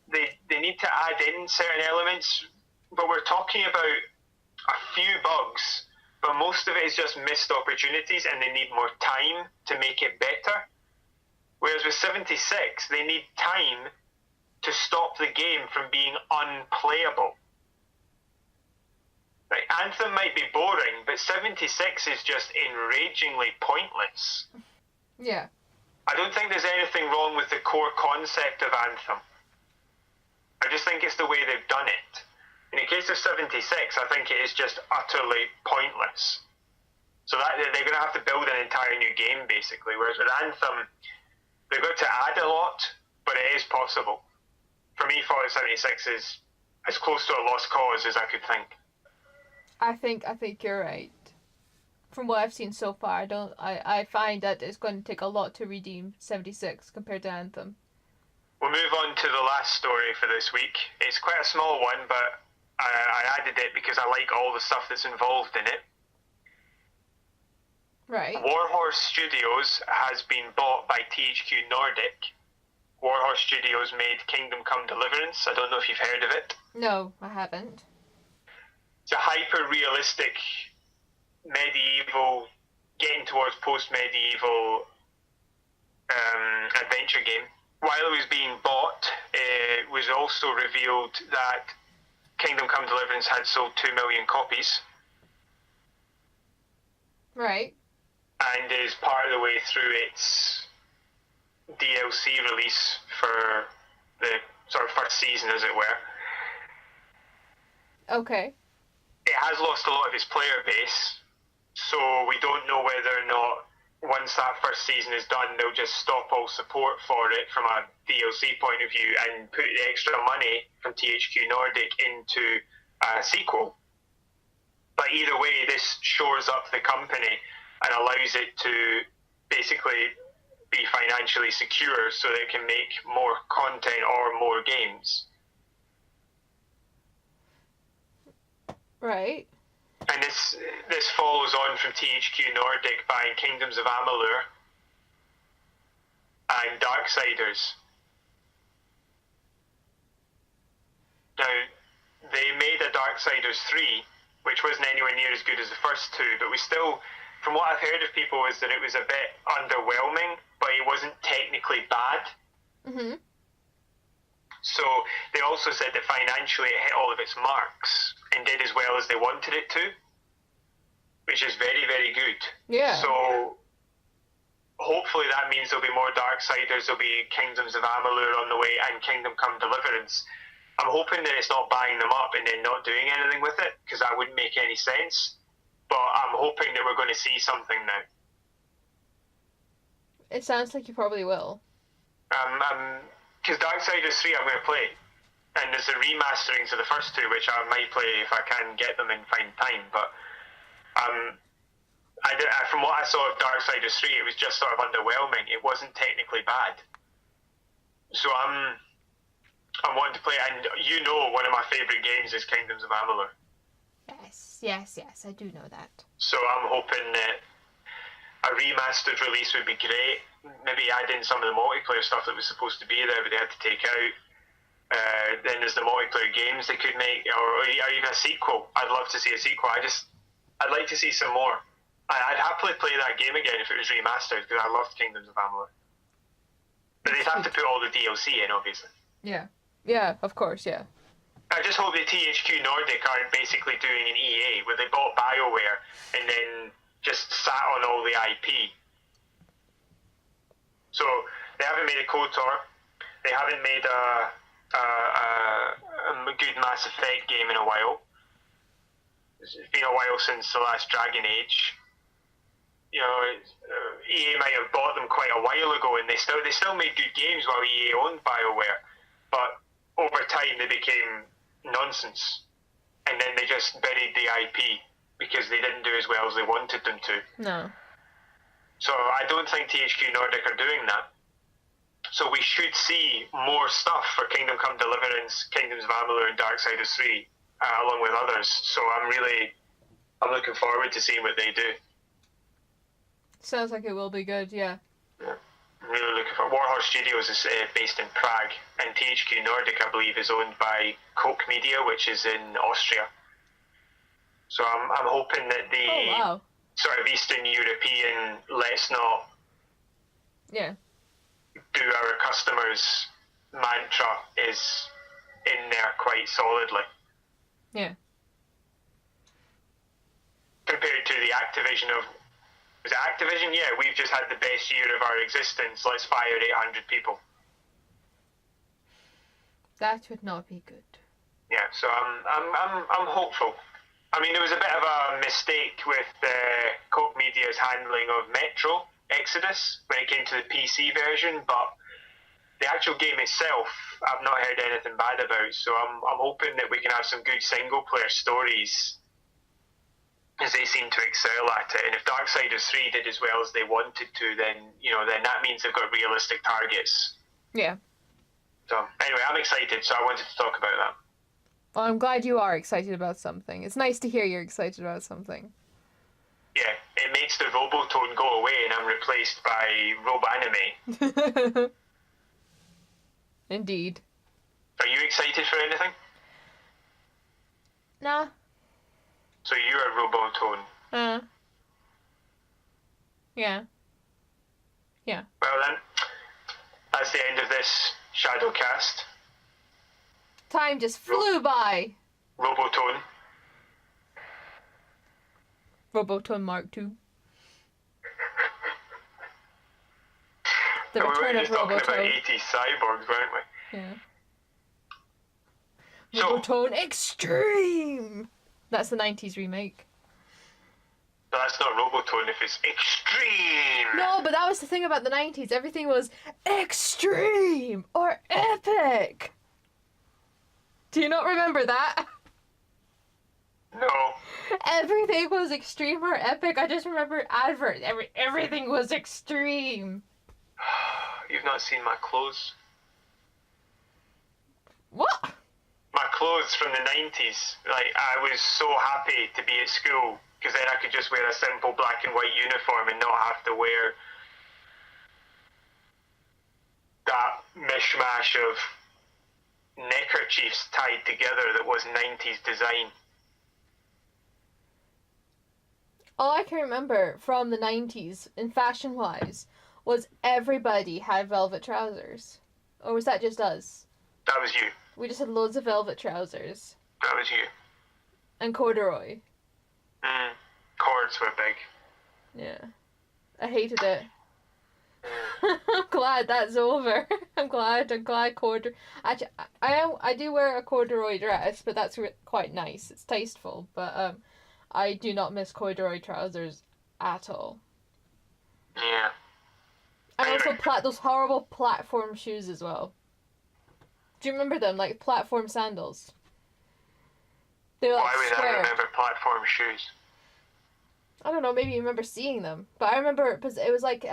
[SPEAKER 1] They need to add in certain elements, but we're talking about a few bugs, but most of it is just missed opportunities, and they need more time to make it better. Whereas with 76, they need time to stop the game from being unplayable. Like, Anthem might be boring, but 76 is just enragingly pointless.
[SPEAKER 2] Yeah.
[SPEAKER 1] I don't think there's anything wrong with the core concept of Anthem. I just think it's the way they've done it. In the case of 76, I think it is just utterly pointless. So that they're going to have to build an entire new game, basically. Whereas with Anthem, they've got to add a lot, but it is possible. For me, Fallout 76 is as close to a lost cause as I could think.
[SPEAKER 2] I think you're right. From what I've seen so far, I find that it's going to take a lot to redeem 76 compared to Anthem.
[SPEAKER 1] We'll move on to the last story for this week. It's quite a small one, but I added it because I like all the stuff that's involved in it.
[SPEAKER 2] Right.
[SPEAKER 1] Warhorse Studios has been bought by THQ Nordic. Warhorse Studios made Kingdom Come Deliverance. I don't know if you've heard of it.
[SPEAKER 2] No, I haven't.
[SPEAKER 1] It's a hyper-realistic, medieval, getting towards post-medieval adventure game. While it was being bought, it was also revealed that Kingdom Come Deliverance had sold 2 million copies.
[SPEAKER 2] Right.
[SPEAKER 1] And is part of the way through its DLC release for the sort of first season, as it were.
[SPEAKER 2] Okay.
[SPEAKER 1] It has lost a lot of its player base, so we don't know whether or not once that first season is done, they'll just stop all support for it from a DLC point of view and put the extra money from THQ Nordic into a sequel. But either way, this shores up the company and allows it to basically be financially secure so that it can make more content or more games.
[SPEAKER 2] Right.
[SPEAKER 1] And this follows on from THQ Nordic buying Kingdoms of Amalur and Darksiders. Now, they made a Darksiders 3, which wasn't anywhere near as good as the first two, but we still, from what I've heard of people, is that it was a bit underwhelming, but it wasn't technically bad.
[SPEAKER 2] Mhm.
[SPEAKER 1] So they also said that financially it hit all of its marks and did as well as they wanted it to, which is very, very good.
[SPEAKER 2] Yeah.
[SPEAKER 1] So hopefully that means there'll be more Darksiders, there'll be Kingdoms of Amalur on the way, and Kingdom Come Deliverance. I'm hoping that it's not buying them up and then not doing anything with it, because that wouldn't make any sense. But I'm hoping that we're going to see something now.
[SPEAKER 2] It sounds like you probably will.
[SPEAKER 1] Because Darksiders 3 I'm going to play, and there's the remasterings of the first two, which I might play if I can get them and find time. But from what I saw of Darksiders 3, it was just sort of underwhelming. It wasn't technically bad. So I'm wanting to play, and you know one of my favourite games is Kingdoms of Amalur.
[SPEAKER 2] Yes, I do know that.
[SPEAKER 1] So I'm hoping that a remastered release would be great. Maybe add in some of the multiplayer stuff that was supposed to be there, but they had to take out. Then there's the multiplayer games they could make, or even a sequel. I'd love to see a sequel. I'd like to see some more. I'd happily play that game again if it was remastered, because I loved Kingdoms of Amalur. But they'd have to put all the DLC in, obviously.
[SPEAKER 2] Yeah, of course, yeah.
[SPEAKER 1] I just hope that THQ Nordic aren't basically doing an EA where they bought BioWare and then just sat on all the IP. So they haven't made a KOTOR, they haven't made a good Mass Effect game in a while. It's been a while since the last Dragon Age. You know, EA might have bought them quite a while ago, and they still made good games while EA owned BioWare, but over time they became nonsense, and then they just buried the IP because they didn't do as well as they wanted them to.
[SPEAKER 2] No.
[SPEAKER 1] So I don't think THQ Nordic are doing that. So we should see more stuff for Kingdom Come Deliverance, Kingdoms of Amalur, and Darksiders 3, along with others. So I'm looking forward to seeing what they do.
[SPEAKER 2] Sounds like it will be good, yeah.
[SPEAKER 1] Yeah. I'm really looking for Warhorse Studios is based in Prague, and THQ Nordic, I believe, is owned by Koch Media, which is in Austria. So I'm hoping that the sort of Eastern European let's not do our customers mantra is in there quite solidly.
[SPEAKER 2] Yeah.
[SPEAKER 1] Compared to the Activision of... Was it Activision? Yeah, we've just had the best year of our existence. Let's fire 800 people.
[SPEAKER 2] That would not be good.
[SPEAKER 1] Yeah, so I'm hopeful. I mean, there was a bit of a mistake with Koch Media's handling of Metro Exodus when it came to the PC version, but the actual game itself, I've not heard anything bad about. So I'm hoping that we can have some good single player stories, as they seem to excel at it. And if Darksiders 3 did as well as they wanted to, then that means they've got realistic targets.
[SPEAKER 2] Yeah.
[SPEAKER 1] So anyway, I'm excited, so I wanted to talk about that.
[SPEAKER 2] Well, I'm glad you are excited about something. It's nice to hear you're excited about something.
[SPEAKER 1] Yeah, it makes the Robotone go away and I'm replaced by RoboAnime.
[SPEAKER 2] Indeed.
[SPEAKER 1] Are you excited for anything?
[SPEAKER 2] Nah.
[SPEAKER 1] So you're a Robotone.
[SPEAKER 2] Yeah. Yeah.
[SPEAKER 1] Well then, that's the end of this ShadowCast.
[SPEAKER 2] Time just flew by.
[SPEAKER 1] Robotone.
[SPEAKER 2] Robotone Mark II. The
[SPEAKER 1] we
[SPEAKER 2] return
[SPEAKER 1] were
[SPEAKER 2] of
[SPEAKER 1] just talking about
[SPEAKER 2] Robotone.
[SPEAKER 1] 80s cyborgs, weren't we?
[SPEAKER 2] Yeah.
[SPEAKER 1] So,
[SPEAKER 2] Robotone Extreme! That's the 90s remake.
[SPEAKER 1] but that's not Robotone if it's extreme.
[SPEAKER 2] No, but that was the thing about the 90s. Everything was extreme or epic. Do you not remember that?
[SPEAKER 1] No.
[SPEAKER 2] Everything was extreme or epic. I just remember adverts. Everything was extreme.
[SPEAKER 1] You've not seen my clothes.
[SPEAKER 2] What?
[SPEAKER 1] My clothes from the 90s. Like, I was so happy to be at school because then I could just wear a simple black and white uniform and not have to wear that mishmash of neckerchiefs tied together that was 90s design.
[SPEAKER 2] All I can remember from the 90s, in fashion-wise, was everybody had velvet trousers. Or was that just us?
[SPEAKER 1] That was you.
[SPEAKER 2] We just had loads of velvet trousers.
[SPEAKER 1] That was you.
[SPEAKER 2] And corduroy.
[SPEAKER 1] Cords were big.
[SPEAKER 2] Yeah. I hated it. I'm glad that's over. I'm glad corduroy... Actually, I do wear a corduroy dress, but that's quite nice. It's tasteful, but I do not miss corduroy trousers at all.
[SPEAKER 1] Yeah.
[SPEAKER 2] And also those horrible platform shoes as well. Do you remember them? Like platform sandals. They were like
[SPEAKER 1] Why would
[SPEAKER 2] square.
[SPEAKER 1] I remember platform shoes?
[SPEAKER 2] I don't know, maybe you remember seeing them. But I remember, because it was like,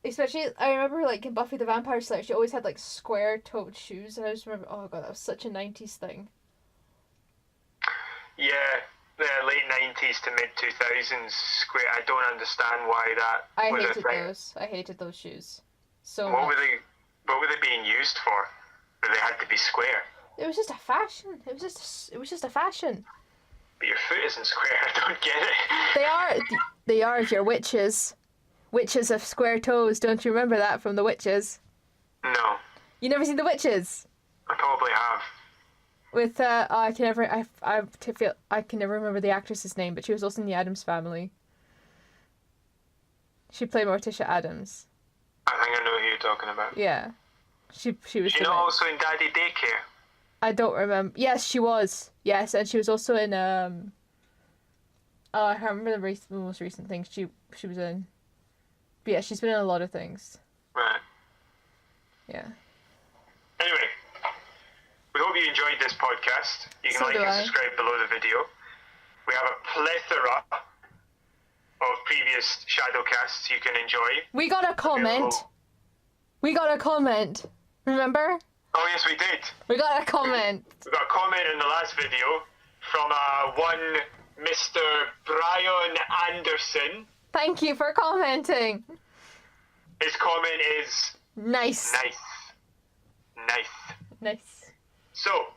[SPEAKER 2] especially, I remember like in Buffy the Vampire Slayer, she always had like square-toed shoes. And I just remember, oh god, that was such a 90s thing.
[SPEAKER 1] Yeah, the late 90s to mid 2000s square. I don't understand why that was a thing.
[SPEAKER 2] I hated those shoes. So
[SPEAKER 1] What
[SPEAKER 2] much.
[SPEAKER 1] were they being used for? That they had to be square.
[SPEAKER 2] It was just a fashion. It was just a fashion.
[SPEAKER 1] But your foot isn't square. I don't get it.
[SPEAKER 2] They are if you're witches. Witches have square toes. Don't you remember that from the Witches?
[SPEAKER 1] No,
[SPEAKER 2] You never seen the Witches?
[SPEAKER 1] I probably have.
[SPEAKER 2] With I can never remember the actress's name, but she was also in the Addams Family. She played Morticia Addams.
[SPEAKER 1] I think I know who you're talking about.
[SPEAKER 2] Yeah, she was.
[SPEAKER 1] She's not also in Daddy Daycare.
[SPEAKER 2] I don't remember. Yes, she was. Yes, and she was also in Oh, I can't remember the most recent things she was in. But yeah, she's been in a lot of things.
[SPEAKER 1] Right.
[SPEAKER 2] Yeah.
[SPEAKER 1] Anyway, we hope you enjoyed this podcast. You can
[SPEAKER 2] So
[SPEAKER 1] like
[SPEAKER 2] do
[SPEAKER 1] and
[SPEAKER 2] I.
[SPEAKER 1] subscribe below the video. We have a plethora of previous ShadowCasts you can enjoy.
[SPEAKER 2] We got a comment. We got a comment. Remember?
[SPEAKER 1] Oh yes, we did.
[SPEAKER 2] We got a comment.
[SPEAKER 1] We got a comment in the last video from one Mr. Brian Anderson.
[SPEAKER 2] Thank you for commenting.
[SPEAKER 1] His comment is
[SPEAKER 2] Nice.
[SPEAKER 1] Nice. So,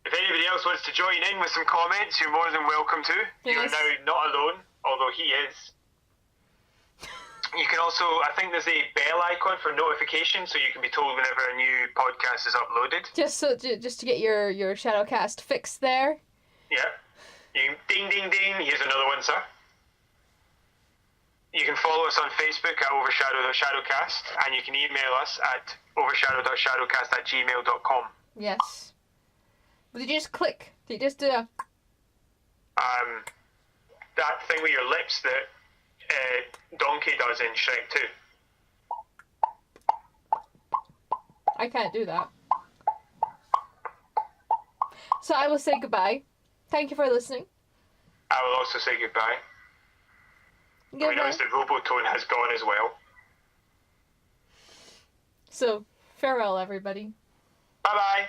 [SPEAKER 1] if anybody else wants to join in with some comments, you're more than welcome to.
[SPEAKER 2] Yes.
[SPEAKER 1] You're now not alone, although he is. You can also, I think there's a bell icon for notifications, so you can be told whenever a new podcast is uploaded.
[SPEAKER 2] Just to get your ShadowCast fix there.
[SPEAKER 1] Yeah. You can, ding, ding, ding. Here's another one, sir. You can follow us on Facebook at overshadow.shadowcast, and you can email us at overshadow.shadowcast@gmail.com.
[SPEAKER 2] Yes. But did you just click? Did you just do a...
[SPEAKER 1] That thing with your lips that Donkey does in Shrek 2.
[SPEAKER 2] I can't do that. So I will say goodbye. Thank you for listening.
[SPEAKER 1] I will also say goodbye. We noticed the Robotone has gone as well.
[SPEAKER 2] So, farewell everybody.
[SPEAKER 1] Bye-bye.